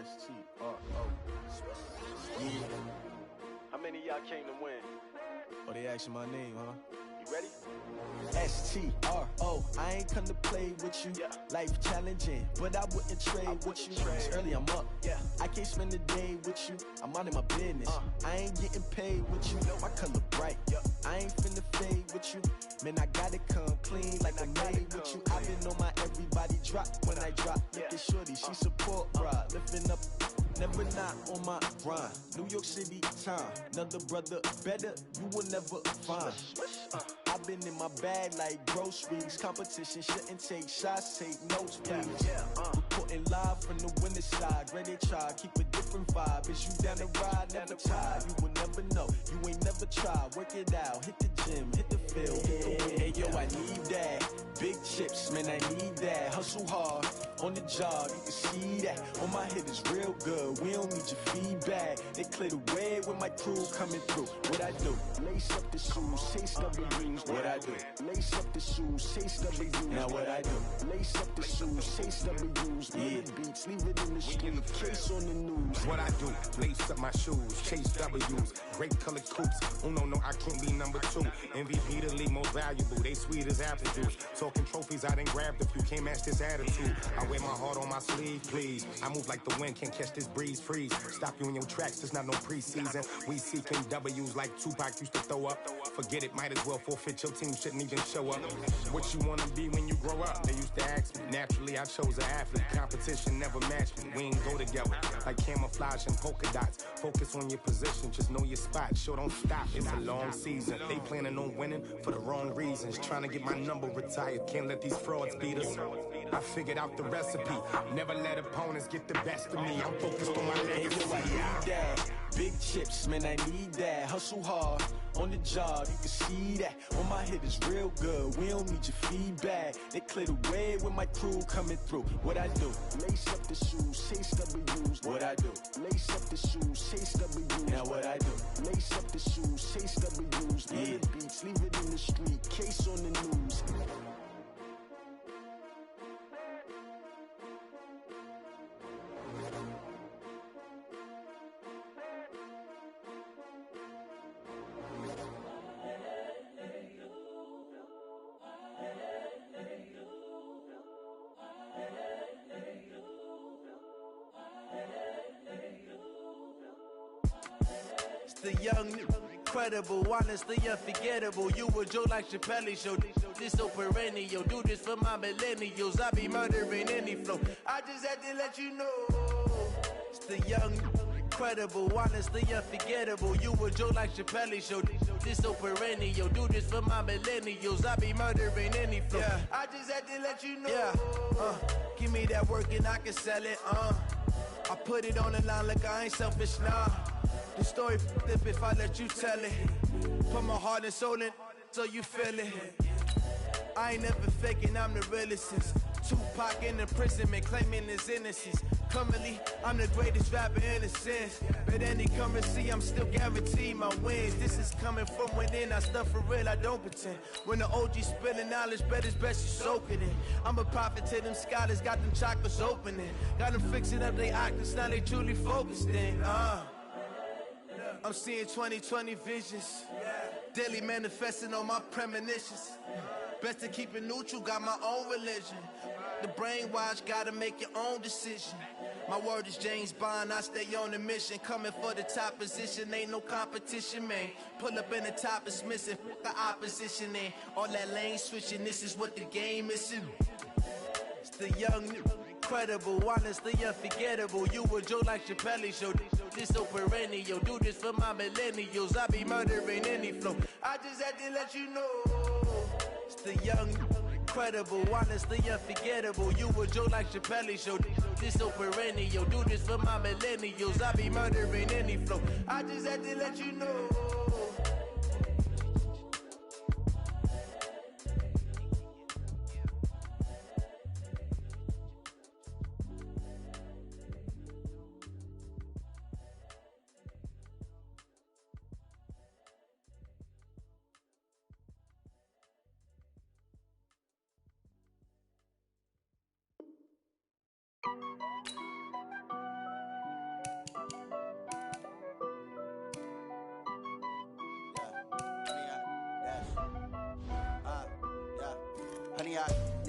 S-T-R-O. Yeah. How many of y'all came to win? Oh, they asking my name, huh? You ready? S-T-R-O. I ain't come to play with you. Yeah. Life challenging, but I wouldn't trade with you. It's early, I'm up. Yeah. I can't spend a day with you. I'm out of my business. I ain't getting paid with you. My color bright. I ain't finna fade with you. Man, I gotta come clean like I made with you. I've been on my everybody drop when I drop. Look at shorty, she support, bruh. Lifting up, never not on my grind. New York City time, another brother better, you will never find. I've been in my bag like groceries. Competition shouldn't take shots, take notes, please. Reporting live from the winter side. Ready to try, keep a different vibe. Is you down the ride, never tired. You will never know, you ain't never tried. Work it out, hit the gym, hit the field. Hey yo, I need that. Big chips, man, I need that. Hustle hard, on the job, you can see that. On my head is real good, we don't need your feedback. They clear the way with my crew coming through. What I do? Lace up the shoes, chase W's. What I do? Lace up the shoes, chase W's. Now what I do? Lace up the shoes, chase W's. Yeah. Beats, leave it in the street, case on the news. What I do? Lace up my shoes, chase W's. Great colored coops. Oh no, I can't be number 2. MVP the league most valuable. They sweet as apple juice. Talking trophies, I done grabbed a few. Can't match this attitude. I wear my heart on my sleeve, please. I move like the wind, can't catch this breeze. Freeze. Stop you in your tracks. There's not no preseason. We seeking W's like Tupac used to throw up. Forget it, might as well forfeit. Your team shouldn't even show up. What you wanna be when you grow up? They used to ask me. Naturally, I chose an athlete. Competition never matched me. We ain't go together like camouflage and polka dots. Focus on your position, just know your spot. Sure, don't stop. It's a long season. They planning on winning for the wrong reasons. Trying to get my number retired. Can't let these frauds beat us. I figured out the recipe. Never let opponents get the best of me. I'm focused on my legacy. I need that. Big chips, man, I need that. Hustle hard, on the job, you can see that. On my head is real good, we don't need your feedback. They clear the way with my crew coming through. What I do? Lace up the shoes, chase W's. What I do? Lace up the shoes, chase W's. Now what I do? Lace up the shoes, chase W's. Yeah. Beats, leave it in the street, case on the news. The young, incredible, honestly unforgettable. You a Joe like Chappelle show. This so perennial. Do this for my millennials. I be murdering any flow. I just had to let you know. It's the young, incredible, honestly unforgettable. You a Joe like Chappelle show. This so perennial. Do this for my millennials. I be murdering any flow. Yeah. I just had to let you know. Yeah. Give me that work and I can sell it. I put it on the line like I ain't selfish, nah. The story flip if I let you tell it. Put my heart and soul in so you feel it. I ain't never faking, I'm the realest since Tupac in imprisonment, claiming his innocence. Currently, I'm the greatest rapper in a sense. But any currency, I'm still guaranteed my wins. This is coming from within, I stuff for real, I don't pretend. When the OG spilling knowledge, bet it's best you soak it in. I'm a prophet to them scholars, got them chakras opening. Got them fixing up they octaves, now they truly focused in. I'm seeing 2020 visions. Daily manifesting on my premonitions. Best to keep it neutral, got my own religion. The brainwash, gotta make your own decision. My word is James Bond, I stay on the mission. Coming for the top position, ain't no competition, man. Pull up in the top, it's missing, the opposition in. All that lane switching, this is what the game is in. It's the young, incredible, honestly unforgettable. You a Joe like Chappelle show. This so perennial. Do this for my millennials. I be murdering any flow. I just had to let you know. It's the young, incredible, honestly unforgettable. You a Joe like Chappelle show. This so perennial. Do this for my millennials. I be murdering any flow. I just had to let you know.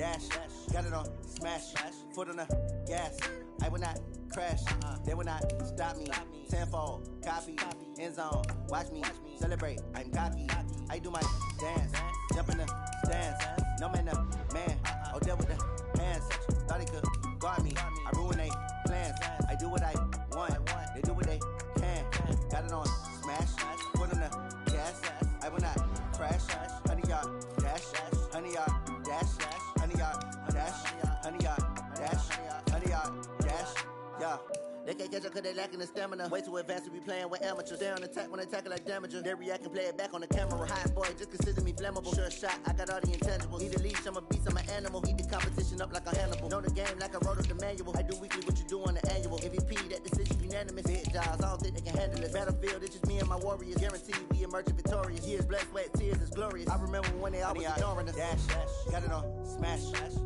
dash. Got it on smash. Foot on the gas. I will not crash. They will not stop me. Tenfold, copy, end zone. Watch me celebrate. I'm cocky. I do my dance. Jump in the stands. No man, the man. Oh, deal with the hands. Thought he could guard me. I ruin they plans. I do what I want. They do what they can. Got it on smash. Foot on the gas. I will not crash. 100 yard dash. 100 yard dash. 100 yard dash. 100 yard dash. 100 yard dash. Yeah. They can't catch up cause they lacking the stamina. Way too advanced to be playing with amateurs. Stay on attack when they tackle like damager. They react and play it back on the camera. Hot boy, just consider me flammable. Sure shot, I got all the intangibles. Need a leash, I'm a beast, I'm an animal. Eat the competition up like a Hannibal. Know the game like I wrote up the manual. I do weekly what you do on the annual. MVP, that decision unanimous. Big jobs, I don't think they can handle it. Battlefield, it's just me and my warriors. Guaranteed we emerging victorious. Years, blood, sweat, tears, it's glorious. I remember when they always ignoring us. Dash, got it on smash.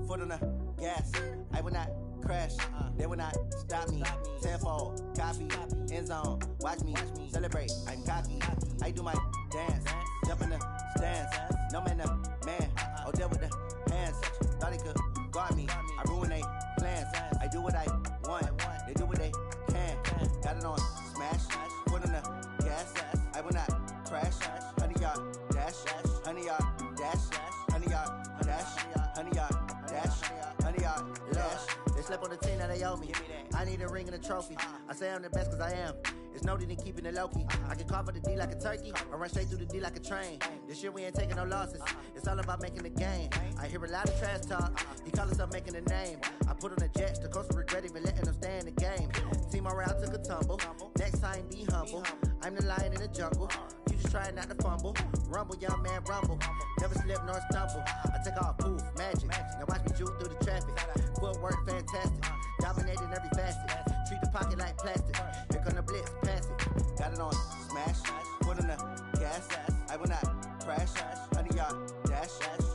Foot on the gas. I will not crash. They will not stop me. Tenfold, copy, end zone. Watch me celebrate. I'm cocky. I do my dance. Jump in the stands. No man, the man. Oh, deal with the hands. Thought he could guard me. I ruin they plans. I do what I want. They do what they can. Got it on smash. Foot on the gas. I will not crash. 100 yard dash. 100 yard dash. 100 yard dash. 100 yard dash. 100 yard dash. They slept on the team, now they owe me. I need a ring and a trophy. I say I'm the best cause I am. It's no need in keeping it low-key. I can carve up the D like a turkey, or run straight through the D like a train. This year we ain't taking no losses. It's all about making the game. I hear a lot of trash talk. He call himself making a name. I put on the jets, the coach will regret even letting them stay in the game. Team morale took a tumble. Next time be humble. I'm the lion in the jungle. You just trying not to fumble. Rumble, young man, rumble. Never slip nor stumble. I take off, poof, magic. Now watch me juke through the traffic. Footwork fantastic. Dominating every facet. Treat the pocket like plastic. Here come the blitz, pass it. Got it on smash. Foot on the gas. I will not crash. 100 yard dash.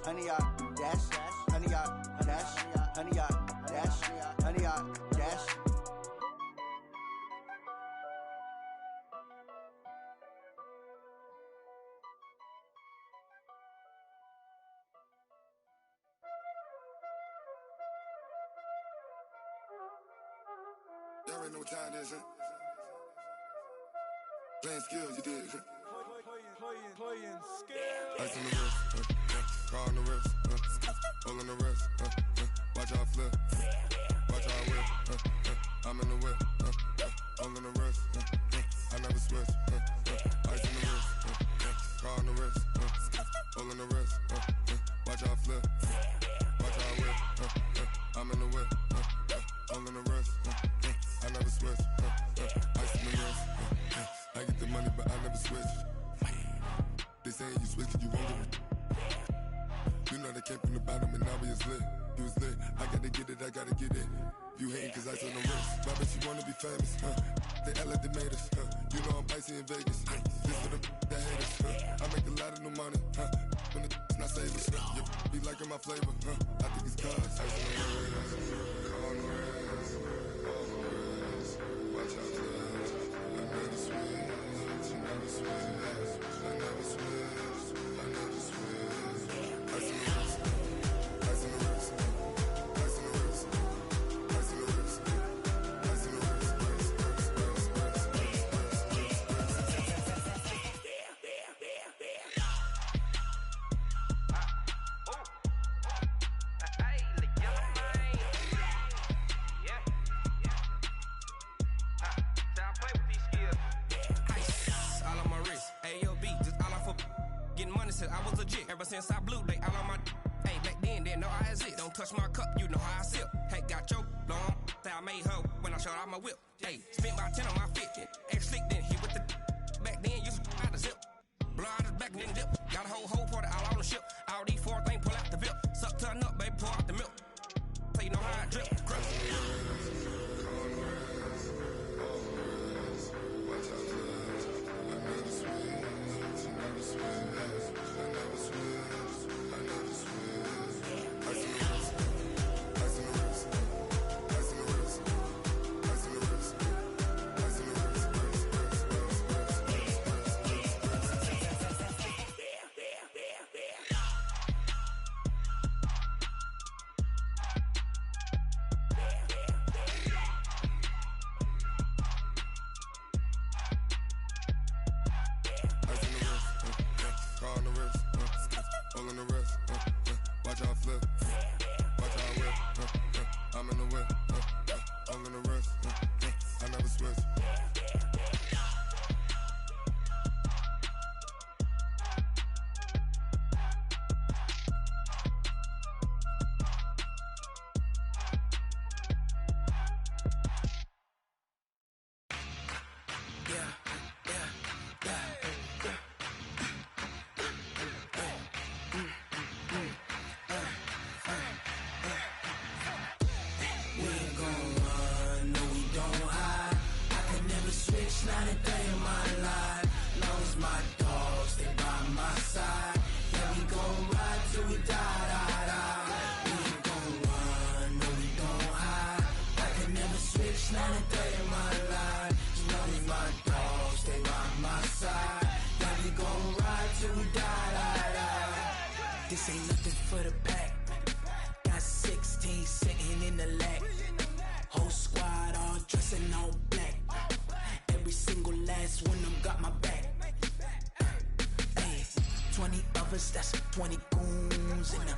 100 yard dash. 100 yard dash. 100 yard dash. 100 yard dash. Y'all already know what time it is, huh? Playing skills, you did, huh? Playing skills. Ice on the wrist, car on the wrist, hole in the wrist, watch out flip, watch out whip, I'm in the whip, hole in the wrist, I never switch, ice on the wrist, car on the wrist, hole in the wrist, watch out flip, watch out whip, I'm in the whip, hole in the wrist, I never switch, ice on the wrist, I get the money but I never switch. They saying you switch and you won't get it. You know they came from the bottom and now we is lit. You was lit, I gotta get it, I gotta get it. You hating cause ice on the wrist. Why bet you wanna be famous, huh? They act like they made us, huh? You know I'm icy in Vegas, This for the that hate us, I make a lot of new money, When the not savers, You be liking my flavor, I think it's cause ice on the wrist, on the wrist, on the wrist. Watch out for this, I never switch, you never switch. I never switch, I never switch. Ice in the wrist, ice in the wrist, ice in the wrist, ice in the wrist, ice in the wrist, I was legit. Ever since I blew, they all on my hey, back then, didn't know I exist. Don't touch my cup, you know how I sip. Hey, got your long, say I made her when I showed out my whip. Hey, spent about 10 on my fit. Ex-slick, then hit with the back then, used to out the zip. Blow out his back, then dip. Got a whole party all on the ship. All these 4 things, pull out the VIP. Suck, turn up, baby, pour out the milk. So you know how I drip. Crush. Watch out flip. Watch out whip. I'm in the whip. I'm in the wrist. I never switch. This ain't nothing for the pack. Got 16 sitting in the lap. Whole squad all dressing all black. Every single last one of them got my back. Hey, 20 of us, that's 20 goons in the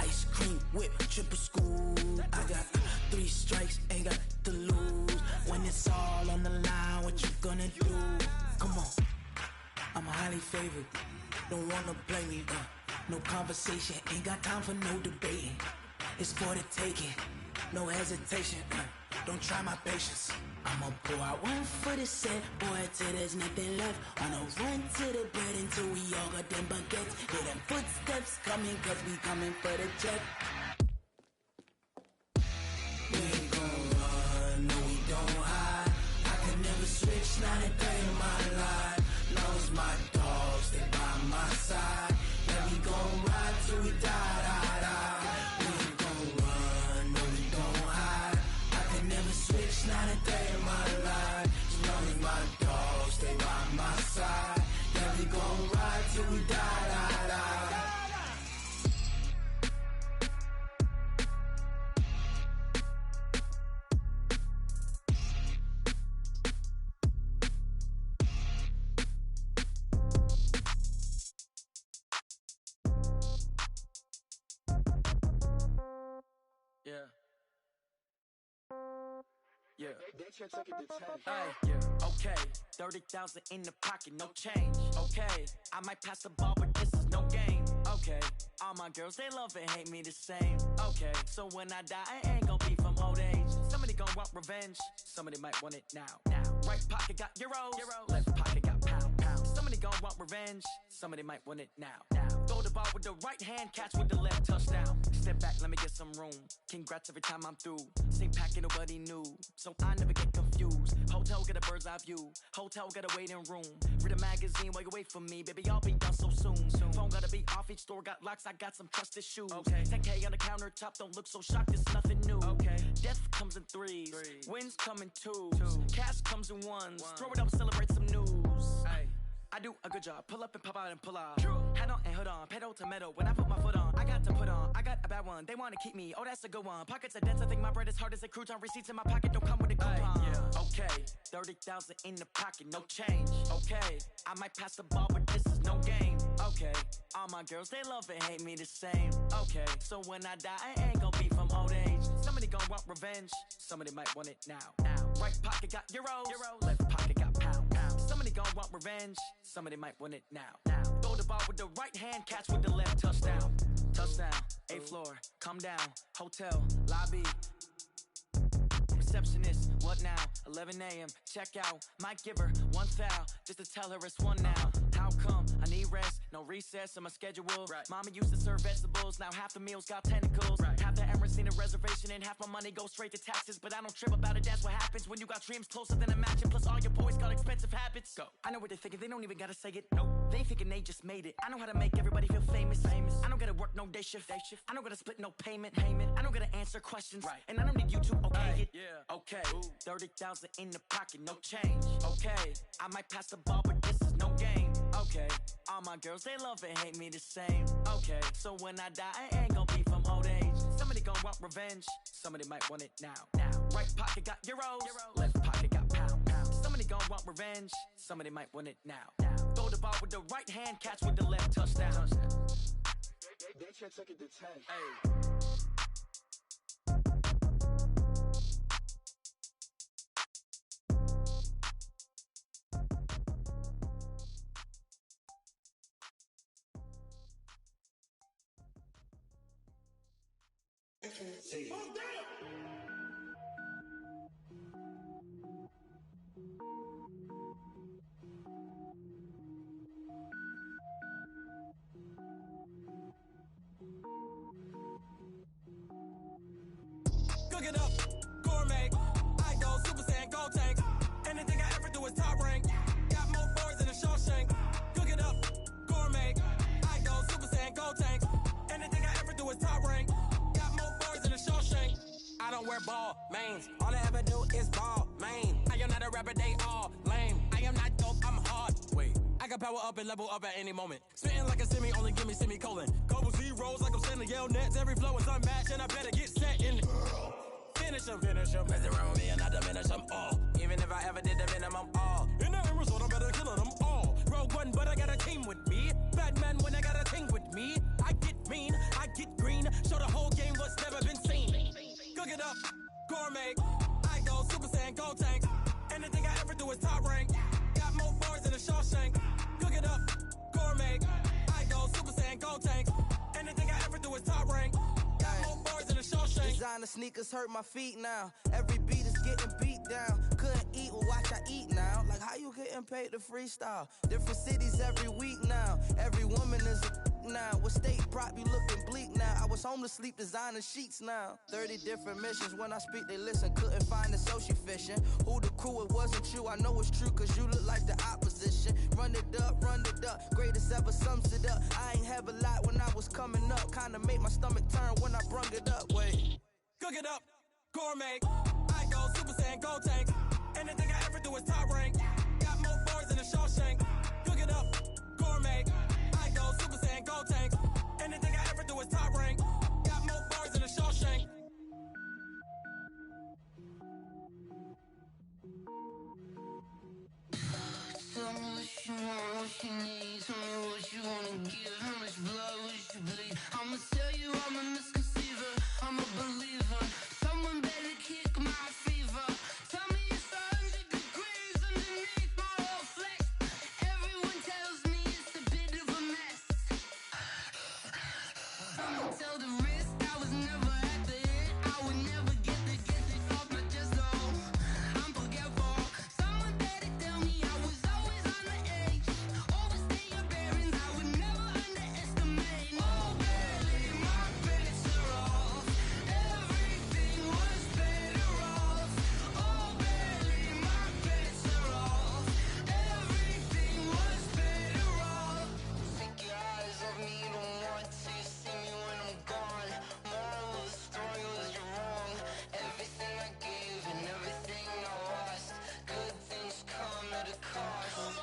ice cream whip, triple school. I got 3 strikes, ain't got to lose. When it's all on the line, what you gonna do? Come on, I'm highly favored. Don't wanna blame me, no conversation, ain't got time for no debating. It's for the taking, no hesitation, don't try my patience. I'ma pour out one for the set, boy, till there's nothing left. On a run to the bread until we all got them baguettes. Hear them footsteps coming, cause we coming for the check. We ain't gon' run, no we don't hide. I can never switch, not a day in my life. Knows my dogs, they by my side. Yeah, we gon' ride till we die, die, die. We ain't gon' run, no we don't hide. I can never switch, not a day in my life. As long as my dogs, they by my side. Yeah, we gon' ride till we die, die, die. Yeah. Yeah. Yeah. Okay. 30,000 in the pocket, no change. Okay. I might pass the ball, but this is no game. Okay. All my girls, they love and hate me the same. Okay. So when I die, I ain't gon' be from old age. Somebody gon' want revenge. Somebody might want it now. Right pocket got euros. Left pocket got pound. Somebody gon' want revenge. Somebody might want it now. Throw the ball with the right hand, catch with the left, touchdown. Step back, let me get some room. Congrats every time I'm through. Same packet, nobody knew, so I never get confused. Hotel get a bird's eye view. Hotel got a waiting room. Read a magazine while you wait for me, baby. I'll be done so soon. Phone gotta be off. Each store got locks. I got some trusted shoes. Okay. 10K on the countertop. Don't look so shocked. It's nothing new. Okay. Death comes in threes. Wins come in twos. Cash comes in ones. Throw it up, celebrate some news. Ay. I do a good job. Pull up and pop out and pull out. Head on and hood on. Pedal to metal. When I put my foot on, I got to put on. I got a bad one. They want to keep me. Oh, that's a good one. Pockets are dense. I think my bread is hard as a crouton. Receipts in my pocket don't come with a coupon. Yeah. Okay. 30,000 in the pocket. No change. Okay. I might pass the ball, but this is no game. Okay. All my girls, they love and hate me the same. Okay. So when I die, I ain't gon' be from old age. Somebody gon' want revenge. Somebody might want it now. Right pocket got euros. Left pocket got pound. Somebody gon' want revenge. Somebody might want it now. Throw the ball with the right hand, catch with the left, touchdown. Touchdown, 8th floor, come down, hotel, lobby. Receptionist, what now? 11 a.m., check out. Might give her one foul, just to tell her it's one now. How come? I need rest, no recess in my schedule. Right. Mama used to serve vegetables, now half the meals got tentacles. Right. Half the Emirates need a reservation and half my money goes straight to taxes. But I don't trip about it, that's what happens when you got dreams closer than a matching. Plus all your boys got expensive habits. Go. I know what they're thinking, they don't even gotta say it. Nope. They thinking they just made it. I know how to make everybody feel famous. I don't gotta work no day shift. I don't gotta split no payment. I don't gotta answer questions. Right. And I don't need you to okay it. Yeah. Okay. 30,000 in the pocket, no change. Okay. I might pass the ball, but this is no game. Okay. All my girls, they love and hate me the same. Okay. So when I die, I ain't gon' be from old age. Somebody gon' want revenge. Somebody might want it now. Right pocket got euros. Left pocket got pound. Somebody gon' want revenge. Somebody might want it now. Throw the ball with the right hand, catch with the left, touchdown. They can't take it to 10. Hey. See. Cook it up, gourmet. I go Super Saiyan, gold tank. Anything I ever do is top rank. Got more boards than a Shawshank. Cook it up, gourmet. I go Super Saiyan, gold tank. Anything I ever do is top rank. Got more boards than a Shawshank. I don't wear ball mains. All I ever do is ball main. I am not a rapper, they all lame. I am not dope, I'm hard. Wait, I got power up and level up at any moment. Spitting like a semi, only give me semicolon. Couple zeros like I'm sending yell nets. Every flow is unmatched and I better get set in. Finish them. Mess around with me and I diminish them all. Even if I ever did the minimum all. In the end result, I'm better killing them all. Rogue One, but I got a team with me. Batman when I got a team with me. I get mean, I get green. Show the whole game what's never been seen. Cook it up, gourmet. I go Super Saiyan, gold tank. Anything I ever do is top rank. Got more bars than a Shawshank. Cook it up, gourmet. I go Super Saiyan, gold tank. Anything I ever do is top rank. Got more bars than a Shawshank. Designer sneakers hurt my feet now. Every beat is getting beat down. Couldn't eat, well watch I eat now. Like how you getting paid to freestyle? Different cities every week now. Every woman is a now. What state prop you looking bleak now? I was home to sleep designing sheets now. 30 different missions. When I speak they listen. Couldn't find the social fishing. Who the crew, it wasn't you. I know it's true cause you look like the opposition. Run it up. Greatest ever sums it up. I ain't have a lot when I was coming up. Kinda made my stomach turn when I brung it up. Wait. Cook it up, gourmet. I go Super Saiyan, gold tank. Anything I ever do is top rank. Got more bars than a Shawshank. Cook it up, gourmet. I go Super Saiyan, gold tank. Anything I ever do is top rank. Got more bars than a Shawshank. Tell me what you want, what you need. Tell me what you wanna give. How much blood would you bleed? I'ma tell you I'm a misconceiver. I'm a believer. Someone better kick my fever. Tell me it's 100 degrees underneath my whole flesh. Everyone tells me it's a bit of a mess. I'ma tell the risk I was never at the end. I would never get this off my chest though. I'm forgetful. Someone better tell me I was always on the edge. Overstay your bearings, I would never underestimate. Oh barely, my bets are off. Everything was better off. Oh barely, my bets are off. Everything was better off. Take your eyes off me, don't want to see me when I'm gone. Moral of the story was you're wrong. Everything I gave and everything I lost. Good things come at a cost.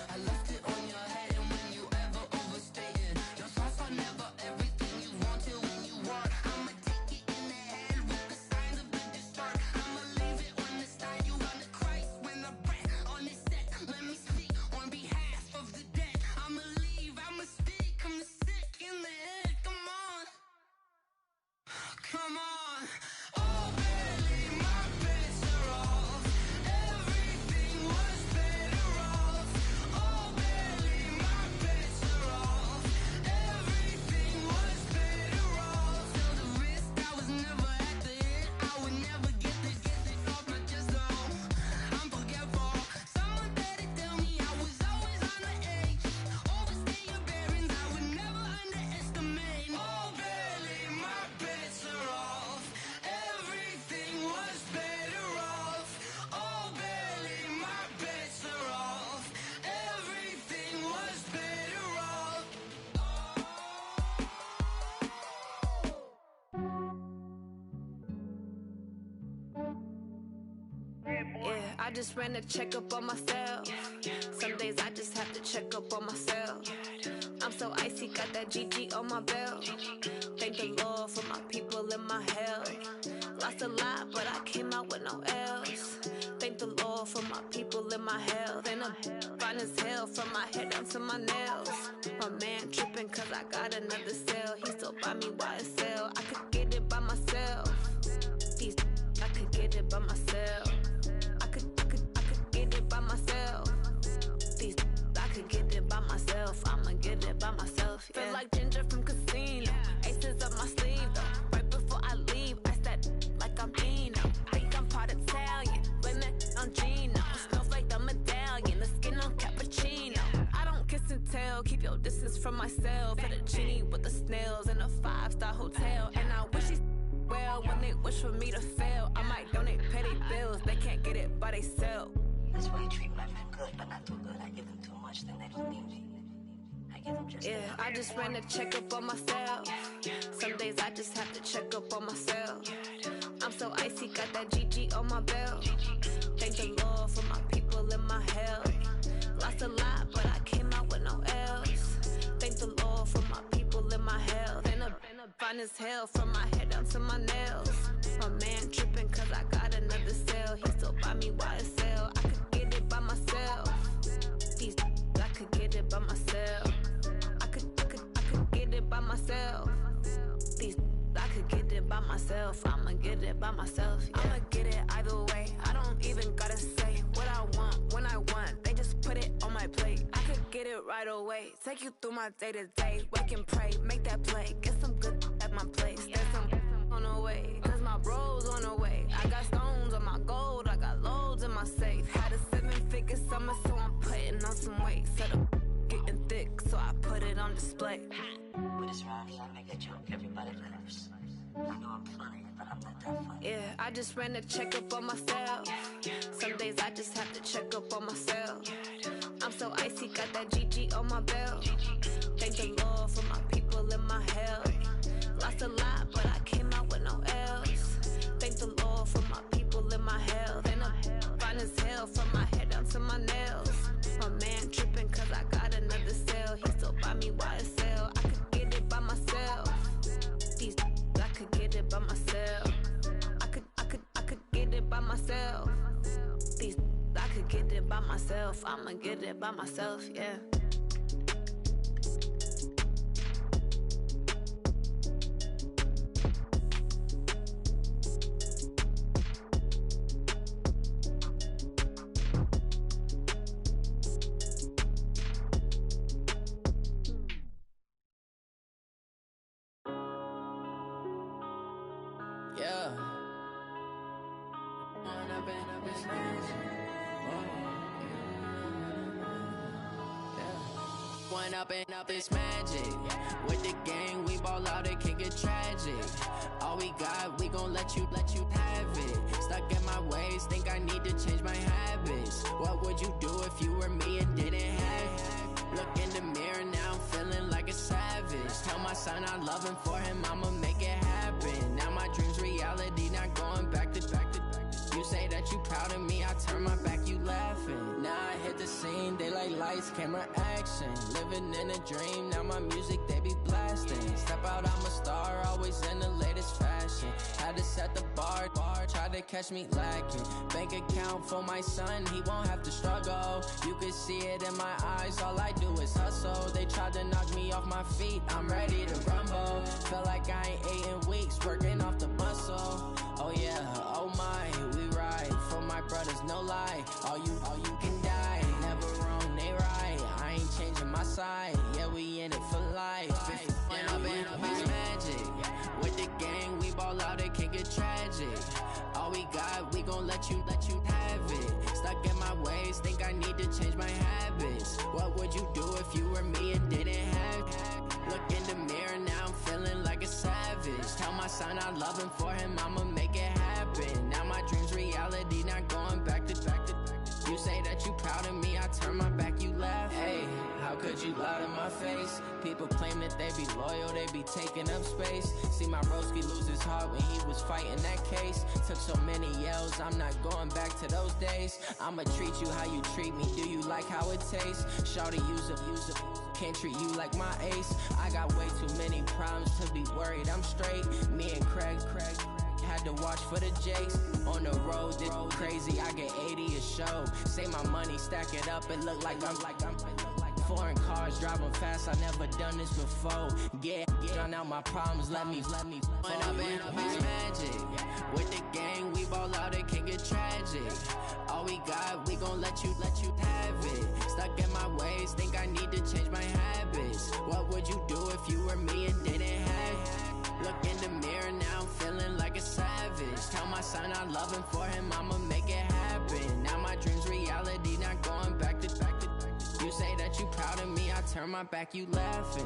I left it on your head and when you ever overstated. Your thoughts are never everything you wanted when you want. I'ma take it in the head with the signs of the distort. I'ma leave it on the side. You run the Christ when the breath on this set. Let me speak on behalf of the dead. I'ma leave, I'ma speak. I'm sick in the head. Come on. Come on. Oh, barely, my bets are off. Everything was better off. Oh, barely, my bets are off. Everything was better off. Till the risk, I was never at the end. I would never get this off my chest though. I'm forgetful. Someone better tell me I was always on the edge. Overstay your bearings, I would never underestimate. Oh, barely, my bets are off. Everything was better off. Oh, barely, my bets are off. Everything was better off. Yeah, I just ran a checkup on myself. Some days I just have to check up on myself. I'm so icy, got that GG on my belt. Thank the Lord for my people and my health. Lost a lot, but I came out with no L's. They Thank the Lord for my people in my health. And I'm fine as hell from my head down to my nails. My man tripping cause I got another cell. He still buy me YSL. I could get it by myself. These I could get it by myself. I could get it by myself. These I could get it by myself. I'ma get it by myself. Yeah. Feel like Ginger from Casino. Aces up my sleeve though. Right before I leave, I said like I'm Dino. Think I'm part Italian. Blame it on Gino. Smells like the medallion. The skin on cappuccino. I don't kiss and tell. Keep your distance from myself. For the genie with the snails in a 5-star hotel. And I wish he's well when they wish for me to fail. I might donate petty bills. They can't get it by they sell. That's why you treat my men good, but not too good. I give them too much, then they don't need me. I give them just enough. I just ran a checkup on myself. Some days I just have to check up on myself. I'm so icy, got that GG on my belt. Thank the Lord for my people in my health. Lost a lot, but I came out with no else. Thank the Lord for my people in my health. And I'm fine as hell from my head down to my nails. My man tripping cause I got another cell. He still buy me YSL. I could get it by myself. These I could get it by myself. I could get it by myself. These I could get it by myself. I'ma get it by myself. Yeah. I'ma get it either way. I don't even gotta say what I want when I want. They just put it on my plate. I could get it right away. Take you through my day to day. Wake and pray, make that play. Get some good at my place. There's some on the way. Cause my bro's on the way. I got stones on my gold. I got loads in my safe. Had a 7-figure summer, so I'm putting on some weight. Set up getting thick, so I put it on display. With this rhyme, I make a joke, everybody laughs. I know I'm funny, but I'm not that funny. Yeah, I just ran a checkup on myself. Some days I just have to check up on myself. I'm so icy, got that GG on my belt. Thank the Lord for my people in my health. Lost a lot, but I came out with no else. Thank the Lord for my people in my health. And I'm fine as hell from my head down to my nails. My man tripping cause I got another cell. He still buy me YSL. I could get it by myself. These I could get it by myself. I could get it by myself. These I could get it by myself. I'ma get it by myself, yeah. Up this magic. With the gang, we ball out, it can get tragic. All we got, we gon' let you have it. Stuck in my ways, think I need to change my habits. What would you do if you were me and didn't have it? Look in the mirror, now I'm feeling like a savage. Tell my son I love him, for him I'ma make it happen. Now my dream's reality, not going back to. You say that you proud of me, I turn my back, you laughing. Now I hit the scene, they like lights, camera, action. Living in a dream, now my music, they be blasting. Step out, I'm a star, always in the latest fashion. Had to set the bar, try to catch me lacking. Bank account for my son, he won't have to struggle. You can see it in my eyes, all I do is hustle. They tried to knock me off my feet, I'm ready to rumble. Feel like I ain't ate in weeks, working off the muscle. Oh yeah, oh my, we ride for my brothers, no lie. All you can die, never wrong, they right. I ain't changing my side, yeah, we in it for life. When up in it's magic. With the gang, we ball out, it can get tragic. All we got, we gon' let you have it. Stuck in my ways, think I need to change my habits. What would you do if you were me and didn't have it? Look in the mirror, now I'm feeling like a savage. Tell my son I love him, for him I'ma make it happen. Now my dream's reality, not going back to. You say that you proud of me, I turn my back, you laugh. Hey, how could you lie to my face? People claim that they be loyal, they be taking up space. See my broski lose his heart when he was fighting that case. Took so many yells, I'm not going back to those days. I'ma treat you how you treat me, do you like how it tastes? Shawty, use a can't treat you like my ace. I got way too many problems to be worried, I'm straight. Me and Craig had to watch for the Jakes. On the road, this crazy, I get 80 a show. Say my money, stack it up, it look like I'm foreign cars, driving fast, I never done this before. Drown out my problems, let me When I've been up, it's magic. With the gang, we ball out, it can get tragic. All we got, we gon' let you have it. Stuck in my ways, think I need to change my habits. What would you do if you were me and didn't have it? Look in the mirror, now I'm feeling like a savage. Tell my son I love him, for him I'ma make it happen. Now my dream's reality, not going back to. You say that you proud of me, I turn my back, you laughing.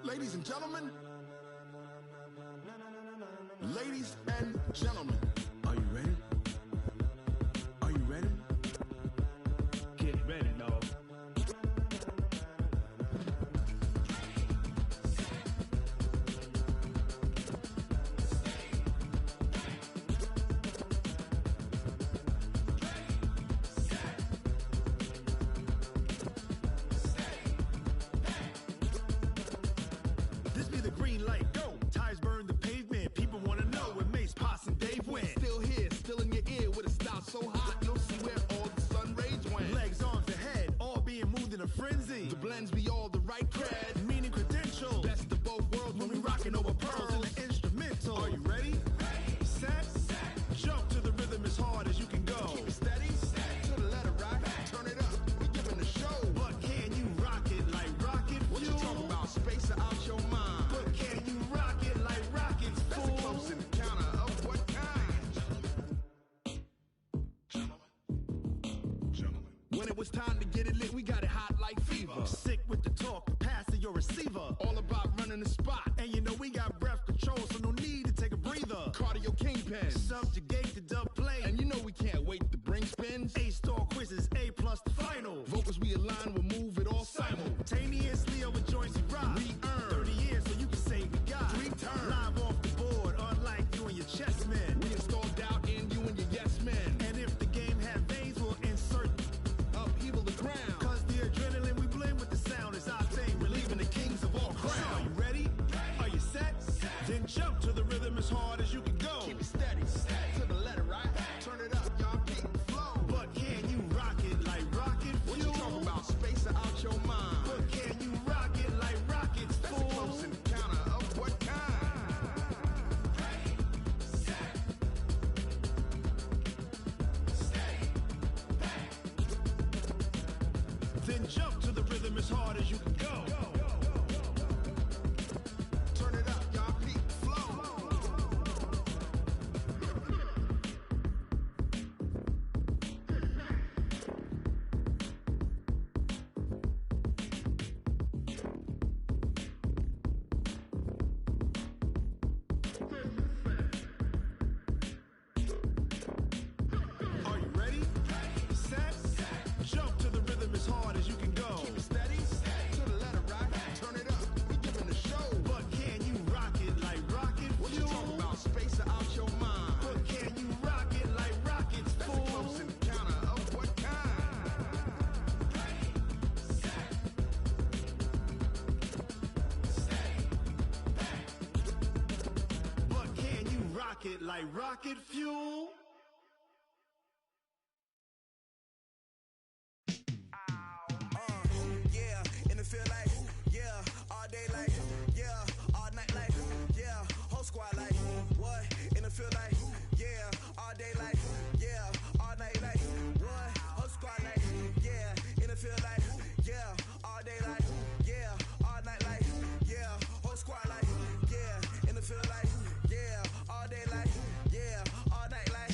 Ladies and gentlemen, ladies and gentlemen, are you ready? Are you ready? Get ready, dog. This be the green light, go. Tires burn the pavement. People wanna know where Mace, Poss, and Dave went. Still here, still in your ear with a style so hot, you'll see where all the sun rays went. Legs, arms, and head, all being moved in a frenzy. The blends be all the right cred, meaning credentials. Best of both worlds when we rockin' over pearls in the instrumental. Are you ready? Set, jump to the rhythm as hard as you can go. Keep it steady, to the letter rock, turn it up, we giving the show. But can you rock it like rocket fuel? What you talking about, space out your mind? But can you rock it like rockets, fool? That's a close encounter of what kind? When it was time to get it lit, we got it hot like fever. Sick with the talk, pass to your receiver. All about running the spot. And you know we got breath control, so no need to take a breather. Cardio kingpin, subjugate the dub play. And you know we can't wait to bring spins. A-star quizzes, A+ the final. Vocals we align, we'll move it all simultaneously over joints we rock. We earn 30 years, so you can say we got 3 turns. Live off the board, unlike you and your chess men. We install doubt in you and your yes men. And if the game had veins, we'll insert upheaval the ground. Cause the adrenaline we blend with the sound is our thing, relieving the kings of all crowns. So are you ready? Are you set? Then jump to the rhythm as hard as you can go. Keep it steady, to the letter, right? Turn it up, y'all keep the flow. But can you rock it like rocket fuel? What you talking about, space out your mind? But can you rock it like rockets, fool? That's a close encounter of what kind? Then jump to the rhythm as hard as you can go. Turn it up, y'all peak flow. Are you ready? Set, jump to the rhythm as hard as you can go. Keep it steady, to the letter rock, turn it up, we giving the show. But can you rock it like rocket fuel? What you talking about, space out your mind? But can you rock it like rockets, fool? That's a close encounter of what kind? But can you rock it like rocket fuel? Yeah, in the field like, yeah, all day like, yeah, all night like, yeah, whole squad like, what? In the field like, yeah, all day like, yeah, all night like, what? Whole squad like, yeah, in the field like, yeah, all day like, yeah, all night like, yeah, whole squad like, yeah, in the field like, yeah, all day like, yeah, all night like,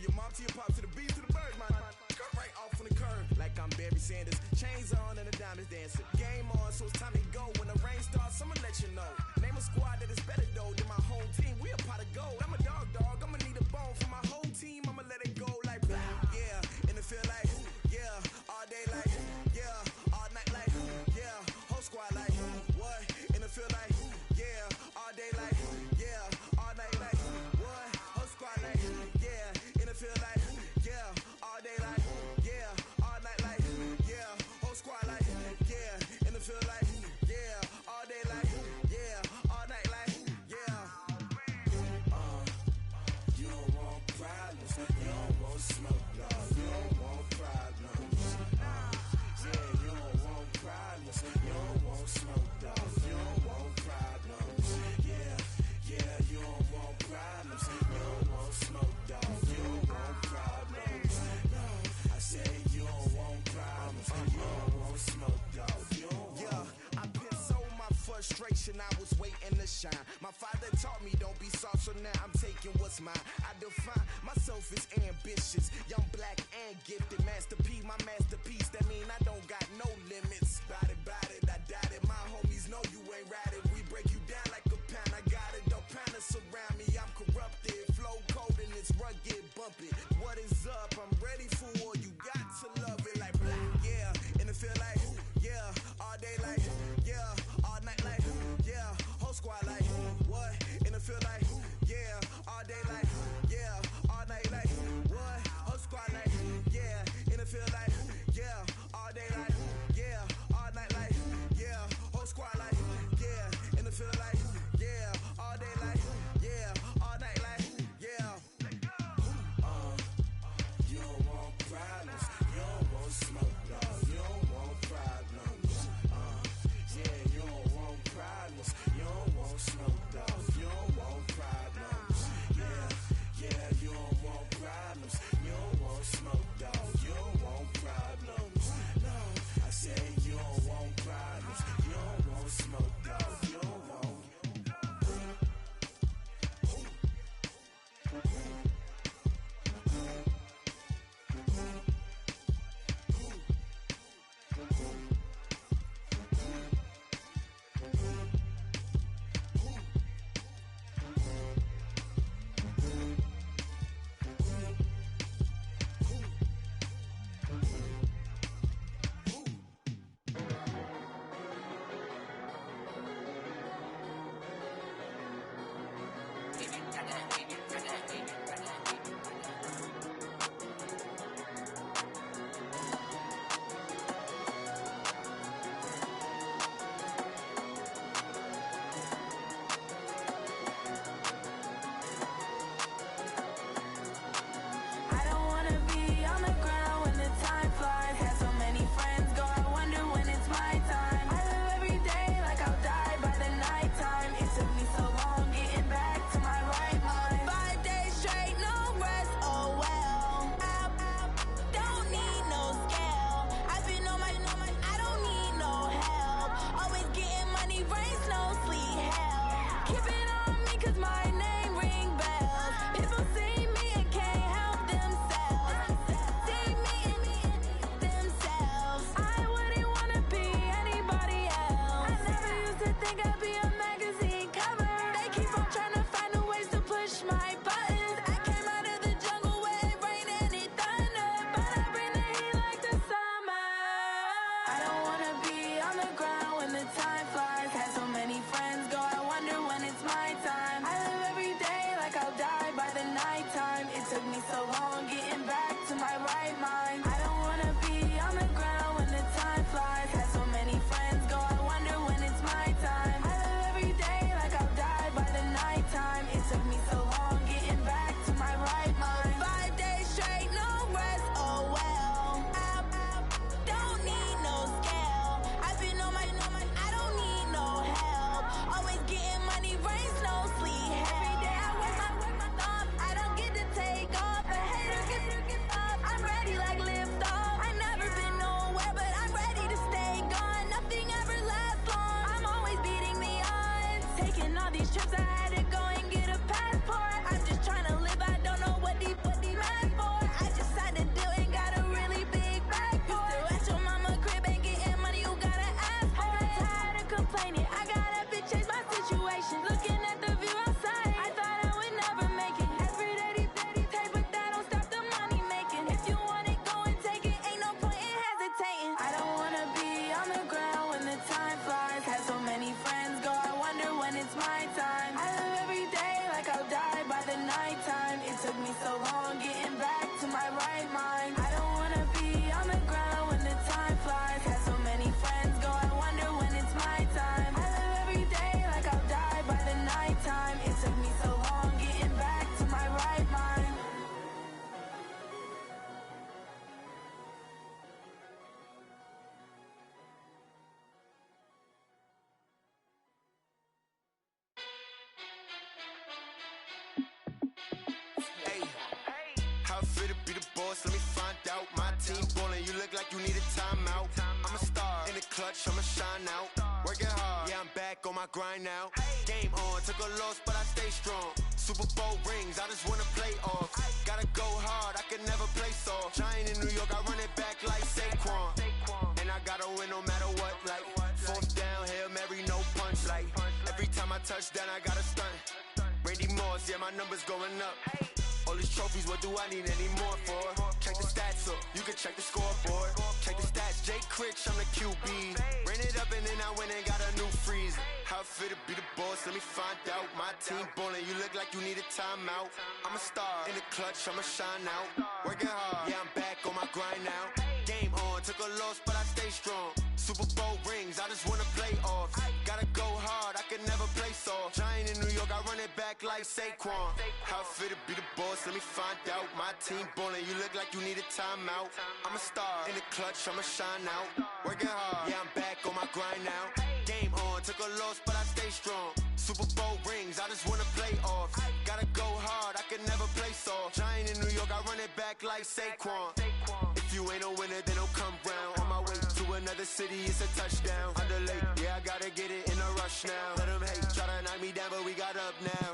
your mom to your pop, to the beat, to the bird, man. Cut right off on the curb, like I'm Barry Sanders. Chains on and the diamonds dancing. Game on, so it's time to go. When the rain starts, I'ma let you know. Name a squad that is better though than my home team. We a pot of gold. I'm a dog. I'ma need a bone for my whole team. I'ma let it go like blah. Yeah, and it feel like yeah, all day like yeah, all night like yeah, whole squad like what? And it feel like yeah, all day like yeah, all night like what? Whole squad like yeah, and it feel like yeah, all day like yeah, all night like yeah, whole squad like yeah, and it feel like yeah, all day like yeah, all night like yeah. You don't want problems, you don't want smoke, dog. You don't want problems. Yeah, you don't want problems, you don't want smoke, dog. You don't want problems. Yeah, you don't want problems, you don't want smoke, dog. You don't want problems. No, I say you don't want problems, you don't want smoke, dog. You don't want. I put so my frustration, I was waiting to shine. My father taught me don't be soft, so now I'm taking what's mine. I define myself as ambitious, young, black, and gifted. Master P, my masterpiece. That mean I don't got no limits. Bout it, I doubt it. My homies know you ain't ratted. We break you down like a pound. I got it, don't pound us around me. I'm corrupted, flow cold and it's rugged, bump it. What is up? I'm ready for war. You got to love it like black, yeah. And it feel like yeah, all day like yeah, all night like yeah, whole squad like what? And it feel like yeah, all day like yeah, all night like what? Whole squad like yeah, and it feel like yeah, all day like yeah, all night like yeah, whole squad like yeah, and it feel like yeah, all day like yeah, all night like yeah. You don't want problems, you don't want smoke, dog. You don't want problems. Yeah, you don't want problems, you don't want smoke, dog. You don't want problems. Yeah, you don't want problems, you don't want smoke, dog. You don't want problems. No, I say you don't want problems, you don't want smoke, dog. You don't want. I don't wanna be on the ground when the time flies. Had so many friends go, I wonder when it's my time. I live every day like I'll die by the nighttime. It took me so long getting back to my right mind. 5 days straight, no rest, oh well. I don't need no scale. I've been on my, I don't need no help. Always getting money, rain, snow, sleet, hell. Keep it on me 'cause my name ring bells. People see me and can't help themselves. See me and themselves. I wouldn't wanna be anybody else. I never used to think I'd be a magazine cover. They keep on trying to find new ways to push my buttons. I came out of the jungle where it rained and it thundered, but I bring the heat like the summer. I don't wanna be on the ground when the time flies. Had so many friends go, I wonder when it's my time. I live every day like I'll die by the nighttime. It took me so long getting back to my right mind. I don't wanna be on the ground when the time flies. Had so many friends go, I wonder when it's my time. I live every day like I'll die by the nighttime. It took me so long getting back to my right mind. 5 days straight, no rest, oh well. I don't need no scale. I've been on my, I don't need no help. Always getting money, rain, snow, sleet, hell. Every day I work my thumb. I don't get to take off. A hater get up. I'm ready like lift off. I never been nowhere, but I'm ready to stay gone. Nothing ever lasts long. I'm always beating the odds. Taking all these trips, I had to go and get a passport. I'm just trying to live. I don't know what the math for. fit to be the boss? Let me find out. My team ballin', you look like you need a timeout. I'm a star in the clutch, I'ma shine out. Working hard, yeah, I'm back on my grind now. Game on, took a loss, but I stay strong. Super Bowl rings, I just wanna play off. Gotta go hard, I can never play soft. Giant in New York, I run it back like Saquon. And I gotta win no matter what, like fourth down, Hail Mary, no punch. Like every time I touch down, I gotta stunt. Randy Moss, yeah, my numbers going up. All these trophies, what do I need any more for? Check the stats up, you can check the scoreboard. Check the stats, Jay Critch, I'm the QB. Ran it up and then I went and got a new freeze. How it fit to be the boss, let me find out. My team ballin', you look like you need a timeout. I'm a star in the clutch, I'ma shine out. Working hard, yeah, I'm back on my grind now. Game on, took a loss, but I stay strong. Super Bowl rings, I just wanna play off. Gotta go hard, I can never play soft. Giant in New York, I run it back like Saquon. How it fit to be the boss, let me find out. My team ballin', you look like you need a timeout. I'm a star in the clutch, I'ma shine out. Working hard, yeah, I'm back on my grind now. Game on, took a loss, but I stay strong. Super Bowl rings, I just wanna play off. Gotta go hard, I can never play soft. Giant in New York, I run it back like Saquon. If you ain't a winner, then don't come round. On my way to another city, it's a touchdown. Underlay, yeah, I gotta get it in a rush now. Let them hate, try to knock me down, but we got up now.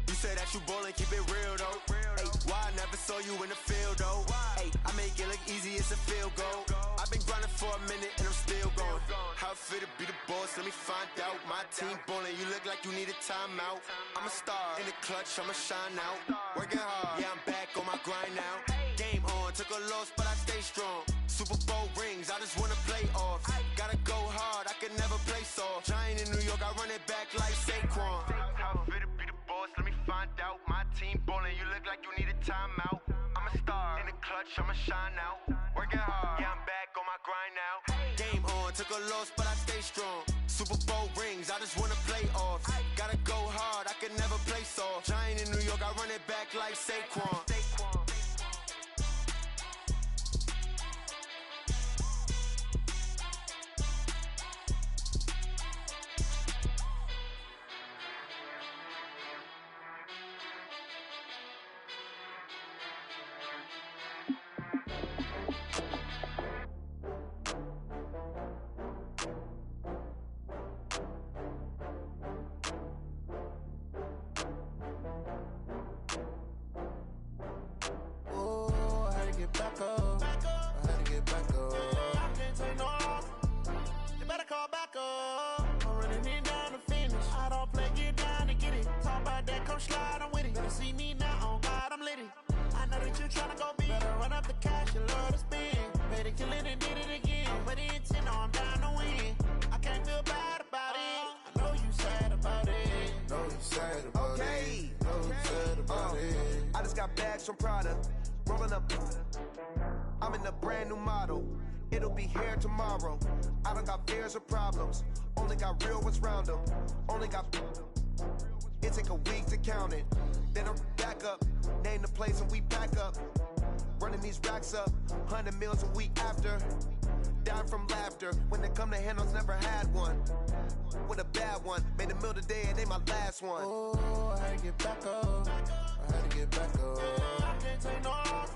You say that you ballin', keep it real though. Hey, why I never saw you in the field though? Hey, I make it look easy, it's a field goal. I've been grinding for a minute and I'm still going. How it fit to be the boss, let me find out. My team ballin', you look like you need a timeout. I'm a star in the clutch, I'ma shine out. Working hard, yeah, I'm back on my grind now. Game on, took a loss, but I stay strong. Super Bowl rings, I just wanna play off. Gotta go hard, I can never play soft. Giant in New York, I run it back like Saquon. How it fit to be the boss, let me find out. My team ballin', you look like you need a timeout. I'm a star in the clutch, I'ma shine out. Working hard, yeah, I'm back on my grind now. Game on, took a loss, but I stay strong. Super Bowl rings, I just wanna play off. Gotta go hard, I can never play soft. Giant in New York, I run it back like Saquon. Back up. I had to get back up. I can't take no loss. You better call back up. I'm running it down to finish. I don't play, get down to get it. Talk about that, come slide, I'm with it. Better see me now, on God, I'm lit it. I know that you tryna go big. Better run up the cash, you love to spend. Better kill it and did it again. But the intent, no, I'm down to win. I can't feel bad about it. I know you sad about it. Know you sad about it. Know you sad about it. I just got bags from Prada. Rolling up, I'm in a brand new model. It'll be here tomorrow. I don't got fears or problems. Only got real ones round them. Only got. It take a week to count it. Then I'm back up. Name the place and we back up. Running these racks up. 100 meals a week after. Dying from laughter. When they come to handles, never had one. With a bad one. Made a meal today and they my last one. Oh, I had to get back up. I had to get back up. I can't take no loss.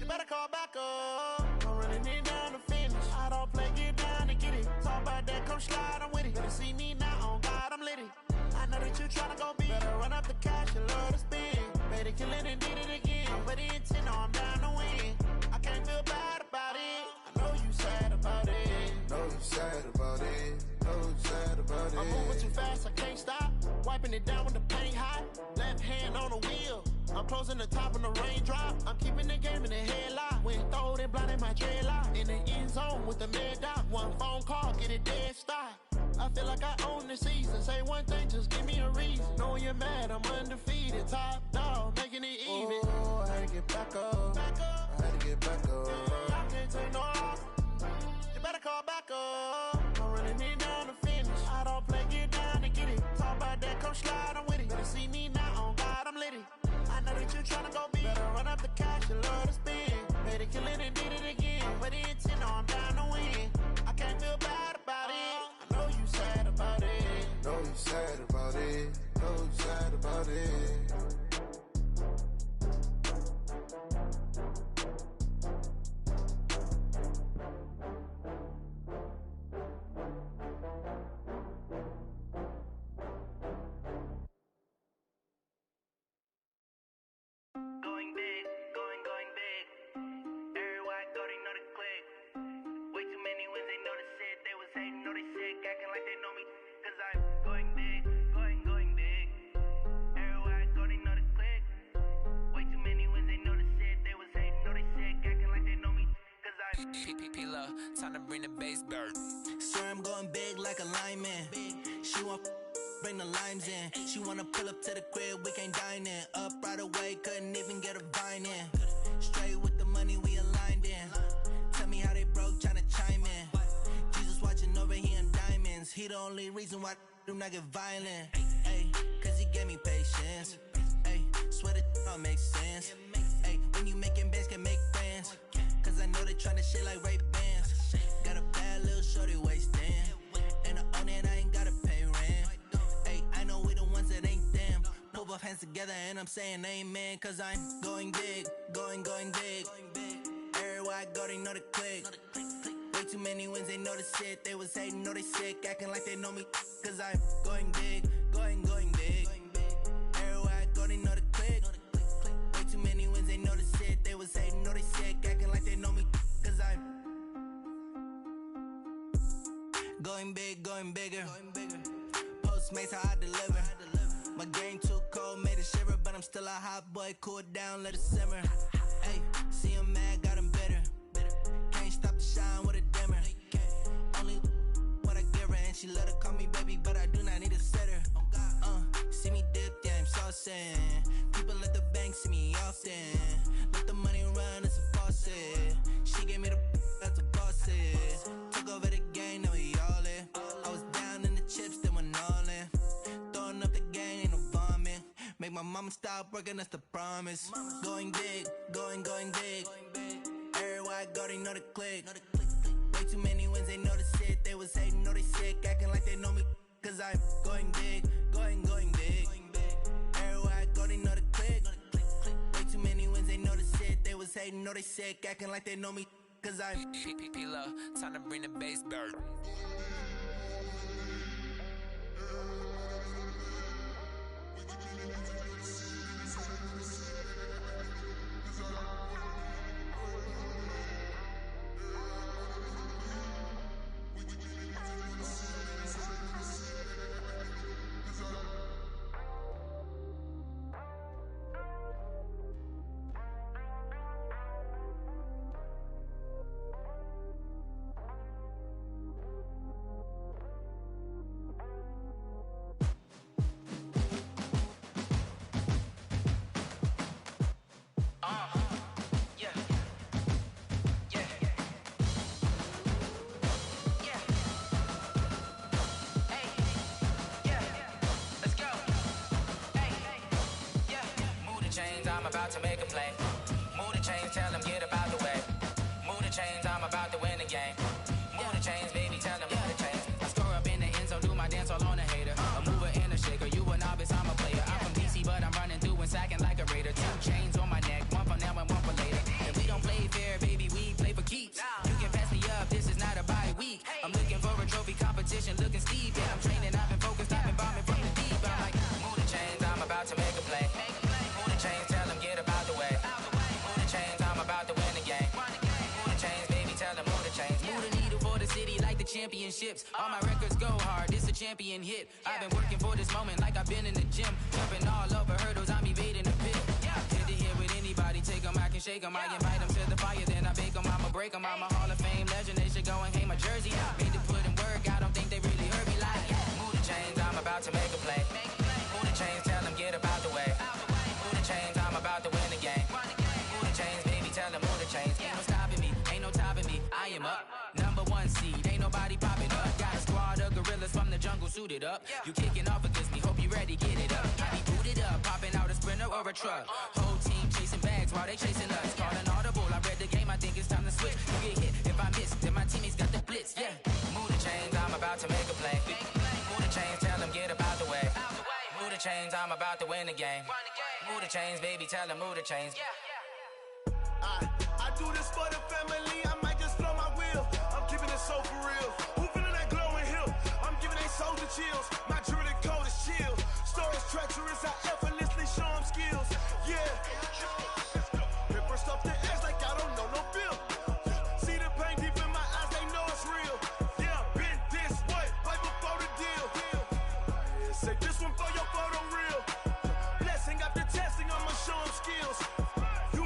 You better call back up. I'm running it down to finish. I don't play, get down to get it. Talk about that, come slide, I'm with it. Better see me now, on God, I'm lit it. I know that you tryna go big. Better run up the cash, you love to spend. Better kill it and did it again. But the intent, no, I'm down to win. I can't feel bad about it. I know you sad about it. Know you sad about it. Know you sad about it. I'm moving too fast, I can't stop. Wiping it down with the paint hot. Left hand on the wheel. I'm closing the top on the raindrop. I'm keeping the game in the headlock. When throwed and blinded my dreadlock. In the end zone with the mad dot. One phone call, get it dead stop. I feel like I own the season. Say one thing, just give me a reason. Knowing you're mad, I'm undefeated. Top dog, making it even. Oh, I had to get back up. I had to get back up. I can't take no loss. You better call back up. I'm running it down to finish. I don't play, get down to get it. Talk about that, come slide, I'm with it. Better see me now, on God, I'm lit it. I know that you tryna go big. Better run up the cash, you love to spend. Better kill it and did it again. But the intent, no, I'm down to win. I can't feel bad about it. I know you sad about it. Know you sad about it. Know you sad about it. P-P-P-Love, time to bring the bass bird. Swear I'm going big like a lineman. She want bring the limes in. She wanna pull up to the crib, we can't dine in. Up right away, couldn't even get a vine in. Straight with the money we aligned in. Tell me how they broke, tryna chime in. Jesus watching over here in diamonds. He the only reason why I do not get violent. Ay, cause he gave me patience. Ay, swear that don't make sense. Ay, when you making bands, can make friends. Cause I know they tryna shit like Ray-Bans. Got a bad little shorty wasting. And I own it, I ain't gotta pay rent. Ay, I know we the ones that ain't them. Pull both hands together and I'm saying amen. Cause I'm going big, going big. Everywhere I go, they know the click. Way too many wins, they know the shit. They was hating, know they sick, acting like they know me. Cause I'm going big, going big. Everywhere I go, they know the click. Way too many wins, they know the shit. They was hating, know they sick, acting like they know me. Cause I'm going big, going bigger. Postmates, how I deliver. My game too cold, made it shiver. But I'm still a hot boy, cool it down, let it simmer. Hey, see him mad, got him bitter. Can't stop the shine with a dimmer. Only what I give her, and she let her call me baby, but I do not need a sitter. See me dip, yeah, I'm saucing. People at the bank see me often. Let the money run, it's a faucet. She gave me the that's a boss it. Took over the game, now we all in. I was down in the chips, then went all in. Throwing up the game, ain't no vomit. Make my mama stop working, that's the promise. Going big, going big. Everywhere I go, they know the click. Way too many wins, they know the shit. They was hating, know they sick, acting like they know me. Cause I'm going big, going big. Everywhere I go, they know the click. Way too many wins, they know the shit. They was hating, know they sick, acting like they know me. Cause I'm P-P-P-Love, time to bring the bass bird. I'm about to make a play. Move the chains, tell them get about the way. Move the chains, I'm about to win the game. Move the chains, baby, tell them move the chains. I score up in the end zone, do my dance all on a hater. A mover and a shaker, you a novice, I'm a player. I'm from DC, but I'm running through and sacking like a raider. 2 chains on my neck, one for now and one for later. If we don't play fair, baby, we play for keeps. You can pass me up, this is not a bye week. I'm looking for a trophy competition, looking steep. Yeah, I'm training, I've been focused, I've been bombing from the deep. I'm like, move the chains, I'm about to make a play. Move the chains, tell them get about the way. Move the chains, I'm about to win the game. Move the chains, baby, tell them move the chains. Move the needle for the city like the championships. All my records go hard, this a champion hit. I've been working for this moment like I've been in the gym. Jumping all over hurdles, I'm evading the pit. Hit to hit with anybody, take them, I can shake them. I invite them to the fire, then I bake them, I'ma break them. I'm a Hall of Fame legend, they should go and hang my jersey. Made to put in work, I don't think they really heard me like. Move the chains, I'm about to make a play. Move the chains, tell them get about the way. Move the chains, I'm about to win the game. Move the chains, baby, tell them move the chains. Ain't no stopping me, ain't no topping me. I am up, #1 seed, ain't nobody popping up. Got a squad of gorillas from the jungle suited up. You kicking off against me, hope you ready, get it up. I be booted up, popping out a sprinter or a truck. Whole team chasing bags while they chasing us. Calling audible, I read the game, I think it's time to switch. You get hit if I miss, then my teammates got the blitz, yeah. Move the chains, I'm about to make a play. Move the chains, tell them get about the way. Move the chains, I'm about to win the game. Move the chains, baby, tell them move the chains. I do this for the family, I might just blow my wheel. I'm keeping it so for real. Who feeling that glowing hill? I'm giving they soldier chills. My jewelry code is chill. Stories treacherous, I effortlessly show them skills. Yeah. Ripper stuff the edge like I don't know no feel. See the pain deep in my eyes, they know it's real. Yeah, been this way, right before the deal. Say this one for your photo reel. Blessing after testing, I'ma show them skills. You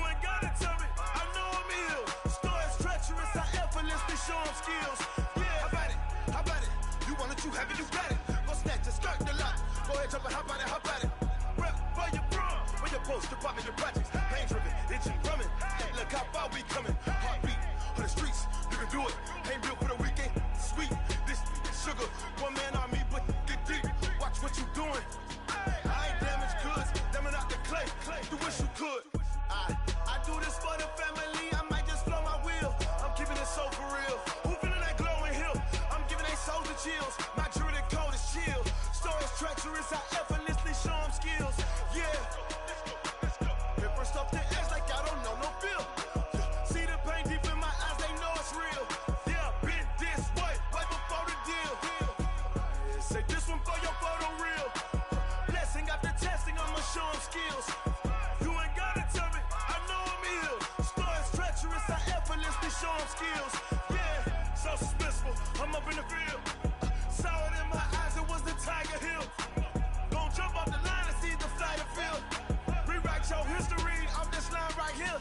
Switch up and hop at it. Rep for your bro, for your post, department, your projects. Pain driven, itching, drumming. Hey, look how far we coming. Heartbeat on the streets, you can do it. Ain't built for the weekend. Sweet, this sugar, one man on me, but get deep. Watch what you doing. I ain't damaged goods, damn out the clay. You wish you could. I do this for the family. I might just blow my wheel. I'm keeping it so for real. Who feeling that glowing hill? I'm giving they souls the chills. My jewelry the cold is chill. Stories treacherous, I effortlessly show them skills. Yeah. Hit first off the edge like I don't know no feel. See the pain deep in my eyes, they know it's real. Yeah, been this way, right before the deal. Say this one for your photo real. Blessing after testing, I'ma show them skills. You ain't gotta tell me, I know I'm ill. Stories treacherous, I effortlessly show them skills. Yeah, so suspenseful, I'm up in the field. Saw it in my eyes, it was the Tiger Hill. Gon' jump off the line and see the flight of field. Rewrite your history off this line right here.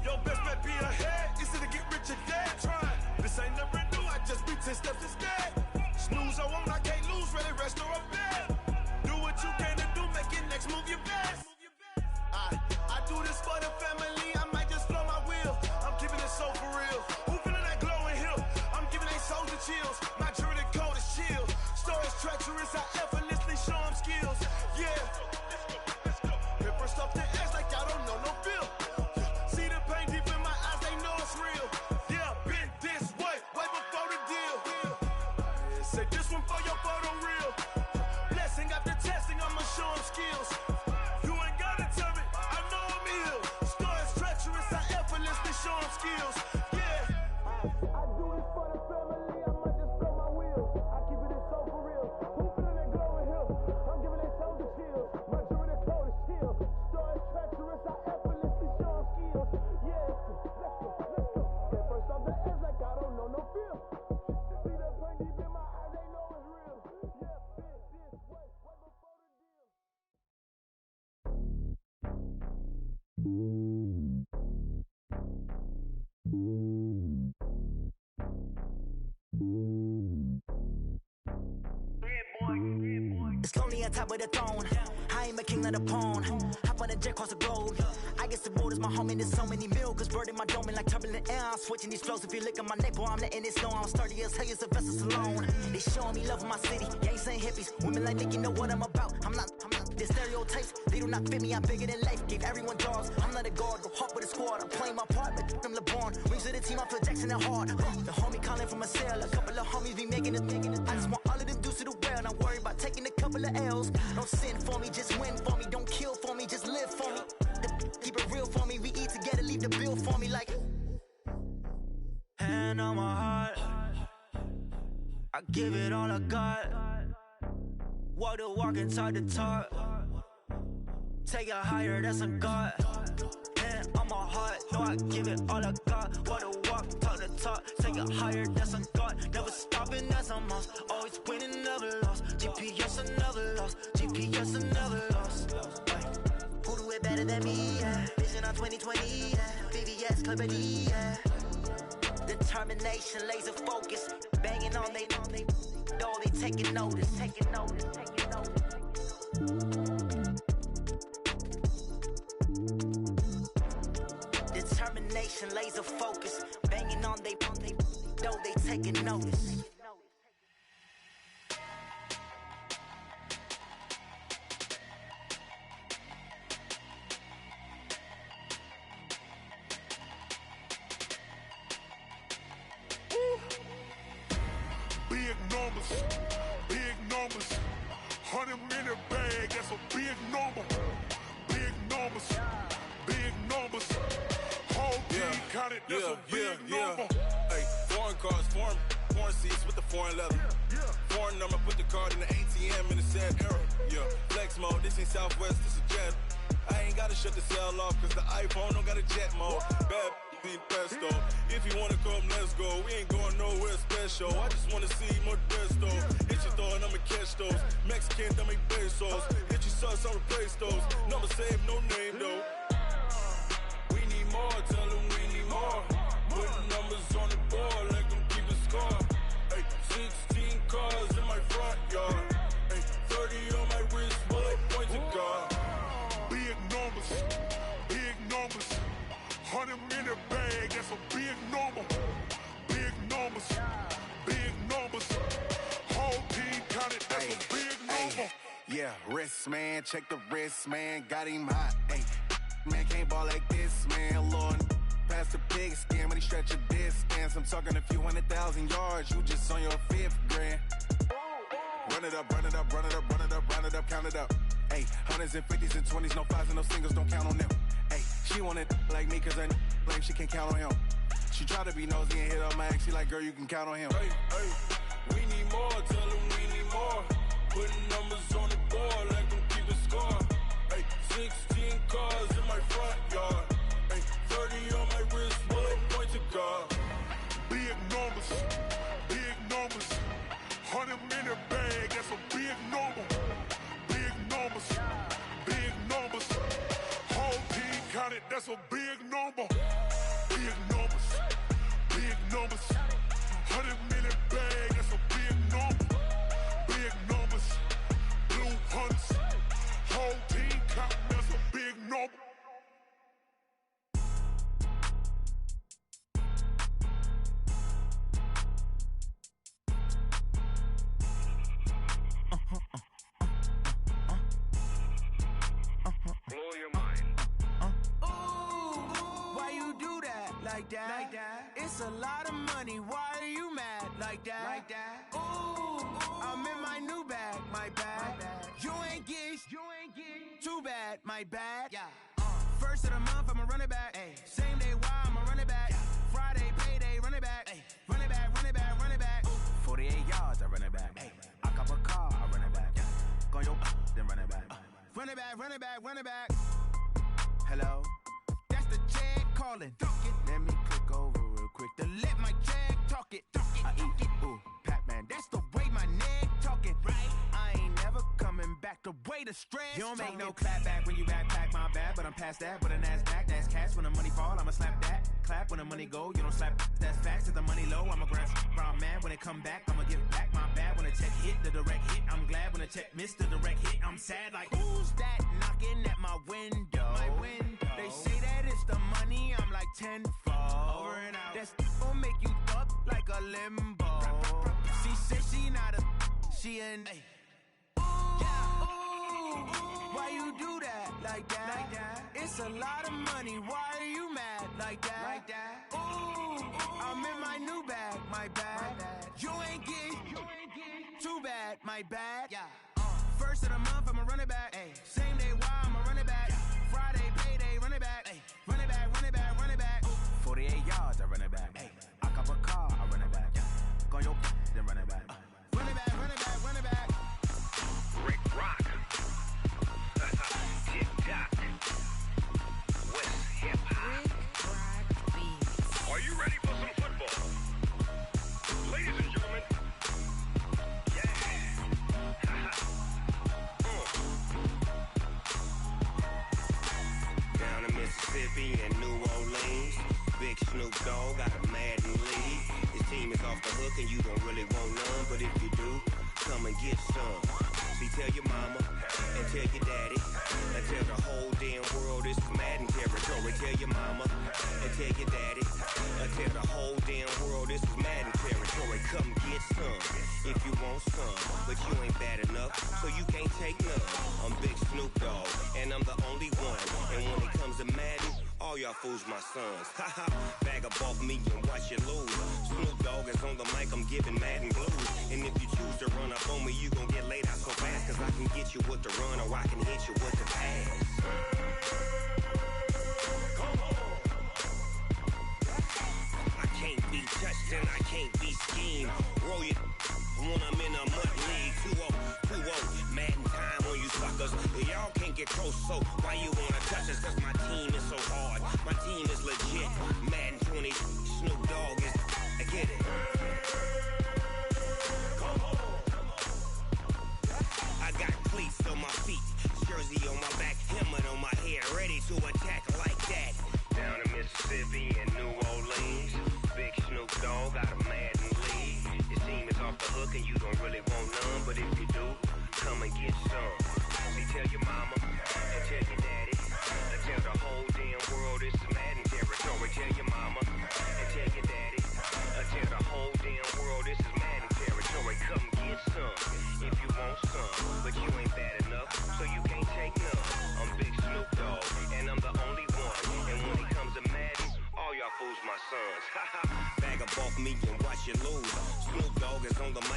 Your best bet be ahead, easy to get rich or dead. Try, this ain't never new, I just be 10 steps instead. Snooze, I won't, I can't lose, ready, rest or I'm dead. Do what you can to do, make it next move your best. I do this for the family, I might just blow my wheel. I'm keeping it so for real. Who feeling that glowing hill? I'm giving they souls the chills. My jewelry the cold is chill. Stories treacherous, I effortlessly show them skills. Yeah. Hit first off the edge like I don't know no feel. See the pain deep in my eyes, they know it's real. Yeah, been this way, way before the deal. Say this one for your photo real. Blessing after testing, I'ma show them skills. You ain't gotta tell me, I know I'm ill. Stories treacherous, I effortlessly show them skills. Yeah. I do this for the family, I might just blow my wheel. I keep it so for real. Who feeling that glowing hill? I'm giving they souls the chills. My jewelry the cold is chill. Stories treacherous, I effortlessly show them skills. Yeah, let's go. Get first off the edge like I don't know no feel. See the pain deep in my eyes, they know it's real. Yeah, been this way, way before the deal. It's lonely on top of the throne. I ain't a king of the pawn. Hop on a jet across the globe. I guess the road is my home and there's so many milkers burning my dome like turbulent air. I'm switching these flows. If you look at my neck, boy, I'm letting it snow. I'm sturdy as hell, it's a vessel Salone. They showing me love in my city. Yeah, ain't saying hippies. Women like Nick, you know what I'm about. I'm not. The stereotypes, they do not fit me. I'm bigger than life. Gave everyone jaws. I'm not a guard. Go hard with a squad. I'm playing my part, but I'm LeBron. Wings of the team, I feel Jackson and hard. The homie calling from a cell. A couple of homies be making it. I just want all of them dudes to the well. Not worry about taking a couple of L's. Don't sin for me, just win for me. Don't kill for me, just live for me. Keep it real for me. We eat together, leave the bill for me like. Hand on my heart, I give it all I got. Walk the walk and talk the talk. Take it higher, that's a God. Hand on my heart, no, I give it all I got. Walk the walk, talk the talk. Take it higher, that's a God. Never stopping, that's a must. Always winning, never lost. GPS, I never lost. GPS, I never lost. Who do it better than me? Yeah. Vision on 2020. Yeah. VVS, Clarity. Yeah. Determination, laser focus. Banging on they door, they taking notice. Taking notice. Determination, laser focus. Banging on they door, they taking notice. Big numbers, 100 minute bag, that's a big number. Big numbers, whole team counted, that's a big number. Hey, foreign cars, foreign seats with the foreign leather. Foreign number, put the card in the ATM in the sad era. Yeah, flex mode, this ain't Southwest, this is jet. I ain't gotta shut the cell off, cause the iPhone don't got a jet mode. Bad be pesto. If you wanna come, let's go. We ain't going nowhere special. I just wanna see more Modesto. Hit your throw and I'ma catch those. Mexican, don't make pesos. Hit your sus, I'll replace those. Number save, no name though. We need more, tell them we need more. Putting numbers on the board, like them keep a score. Hey, 16 cars in my front yard. Hey, 30 on my wrist, Yeah, wrist, man, check the wrist, man, got him hot. Hey, man, can't ball like this, man. Lord, past the pig skin when he stretch a distance. I'm talking a few 100,000 yards, you just on your 5th grand. Run it up, run it up, run it up, run it up, run it up, count it up. Hey, hundreds and 50s and 20s, no 5s and no singles, don't count on them. Hey, she want it like me, cause her like she can't count on him. She try to be nosy and hit up my ex, she like, girl, you can count on him. Hey, we need more, tell them we need more. Putting numbers on the board, like them keep a score. Hey, 16 cars in my front yard. Hey, 30 on my wrist, bullet point to God. Big numbers, big numbers. 100-minute bag, that's a big number. Big numbers, big numbers. Whole team counted, that's a big number. Big numbers, big numbers. 100-minute bag, that's a big number. Big numbers, blue hunts. Whole team counting, that's a big number. Blow your mind. Why you do that? Like that? It's a lot of money. Why are you mad? Like that? Ooh, I'm in my new bag. My bad. You ain't get too bad. My bad. Yeah. First of the month, I'ma run it back. Ay. Same day, why I'ma run it back. Friday, payday, run it back. Ay. Run it back, run it back, run it back. 48 yards, I run it back. Ay. I cop a car, I run it back. Go your then run it back. Run it back, run it back, run it back. Hello? That's the jag calling. Let me click over real quick to let my jag talk it. I eat it. Ooh, Pac-Man, that's the way my neck talking. Right? I ain't never coming back the way the stress. You don't make no clap back when you backpack, my bad. But I'm past that with a NASDAQ. That's cash when the money fall, I'ma slap that. Clap when the money go, you don't slap. That's facts. If the money low, I'ma grab brown man. When it come back, I'ma give back my bad. When the check hit, the direct hit. I'm glad when the check missed the direct hit. I'm sad like, who's that knocking at my window? My window. They say that it's the money, I'm like tenfold. Over and out. That's gon' make you up like a limbo. She said she not a, she an. Why you do that? Like that? It's a lot of money. Why are you mad? Like that? Ooh, I'm in my new bag. My bad. You ain't get too bad. My bad. Yeah. First of the month, I'ma run it back. Ay. Same day, why I'ma run it back. Friday, payday, run it back. Ay. Run it back, run it back, run it back. 48 yards, I run it back. Ay. I cop a car, I run it back. Go your then run it back. Run it back, run it back, run it back. Rick Rock. TikTok. West Hip Hop. Are you ready for some football? Ladies and gentlemen. Down in Mississippi and New Orleans, Big Snoop Dogg got a Madden league. His team is off the hook and you don't really want none, but if you do, come and get some. See, tell your mama and tell your daddy and tell the whole damn world this is Madden territory. Tell your mama and tell your daddy and tell the whole damn world this is Madden territory. Come get some if you want some, but you ain't bad enough, so you can't take none. I'm Big Snoop Dogg and I'm the only one. And when it comes to Madden, all y'all fools my sons. Haha, bag up off me and watch you lose. Snoop Dogg is on the mic, I'm giving Madden blues. And if you choose to run up on me, you gon' get laid out so fast. Cause I can get you with the run or I can hit you with the pass. I can't be touched and I can't be schemed. Roll you when I'm in a mud league. 2-0, Madden time on you suckers. Y'all can't get close, so why you wanna touch us? Cause my team is so hard. My team is legit. Madden 20, Snoop Dogg is. I get it. I got cleats on my feet, jersey on my back, helmet on my head, ready to attack like that. Down in Mississippi and New Orleans, Big Snoop Dogg got a Madden league. His team is off the hook and you don't really want none, but if you do, come and get some. See, tell your mama and tell your daddy and tell the whole damn world this is Madden territory. Tell your mama and tell your daddy and tell the whole damn world this is Madden territory. Come get some if you want some, but you ain't bad enough.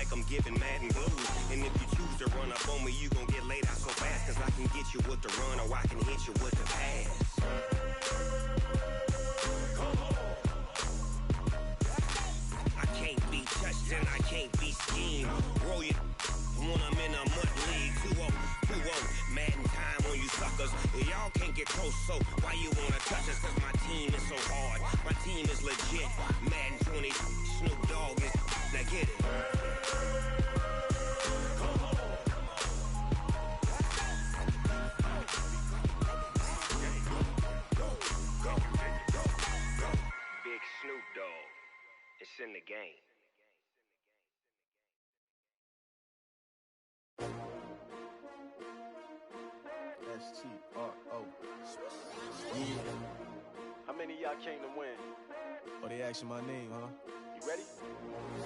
like I'm giving Madden blues. And if you choose to run up on me, you gon' get laid out so fast. Cause I can get you with the run or I can hit you with the pass. I can't be touched and I can't be schemed. Roll you when I'm in a mud league. 2-0, 2-0, Madden time on you suckers. Y'all can't get close, so why you wanna touch us? Cause my team is so hard, my team is legit. Madden 20, Snoop Dogg is, now get it. Big Snoop Dogg, it's in the game. S-T-R-O. Yeah. How many of y'all came to win? Oh, they asking my name, huh? You ready?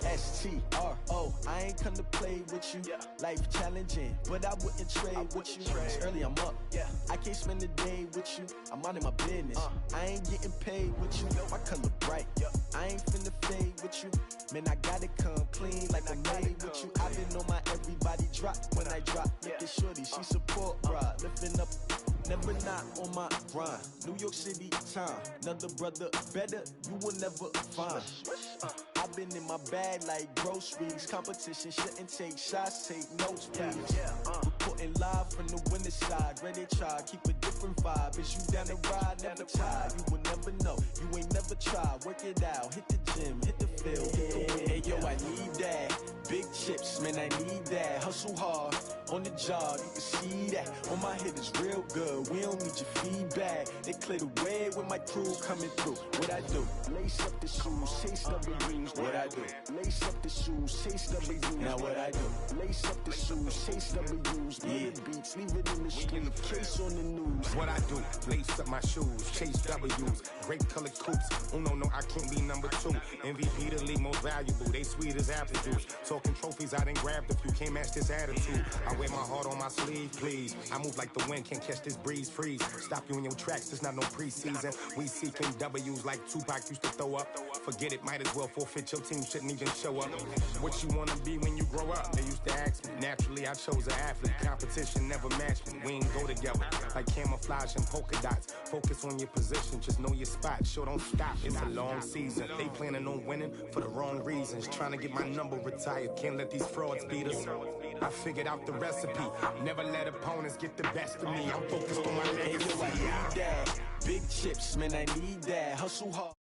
S-T-R-O. I ain't come to play with you. Life challenging, but I wouldn't trade with you. It's early, I'm up. I can't spend the day with you. I'm minding my business. I ain't getting paid with you. My color bright. I ain't finna fade with you. Man, I gotta come clean like I'm made with you. I've been on my everybody drop when I drop. Look at shorty, she support rod. Lifting up, never not on my grind. New York City time, another brother better, you will never find. I've been in my bag like groceries. Competition shouldn't take shots, take notes, please. Reporting live from the winter side. Ready to try, keep a different vibe. Is you down the ride, never tired. You will never know, you ain't never tried. Work it out, hit the gym, hit the field, hit the wind. Hey yo, I need that. Big chips, man, I need that. Hustle hard, on the job, you can see that. On my head is real good, we don't need your feedback. They clear the way with my crew coming through. What I do? Lace up the shoes, chase W's. What I do? Lace up the shoes, chase W's. Now what I do? Lace up the shoes, chase W's. Yeah. Beats, leave it in the street, case on the news. What I do? Lace up my shoes, chase W's. Great colored coops. Uno, no, I can't be number 2. MVP the league most valuable. They sweet as apple juice. Talking trophies, I didn't grab the few. Can't match this attitude. I wear my heart on my sleeve, please. I move like the wind, can't catch this breeze, freeze. Stop you in your tracks, there's not no preseason. We seeking W's like Tupac used to throw up. Forget it, might as well forfeit. Your team shouldn't even show up. What you wanna be when you grow up? They used to ask me. Naturally, I chose an athlete. Competition never matched me. We ain't go together like camouflage and polka dots. Focus on your position, just know your spot. Sure, don't stop. It's a long season. They planning on winning for the wrong reasons. Trying to get my number retired. Can't let these frauds beat us. I figured out the recipe. Never let opponents get the best of me. I'm focused on my legacy. Hey, yo, I need that. Big chips, man, I need that. Hustle hard.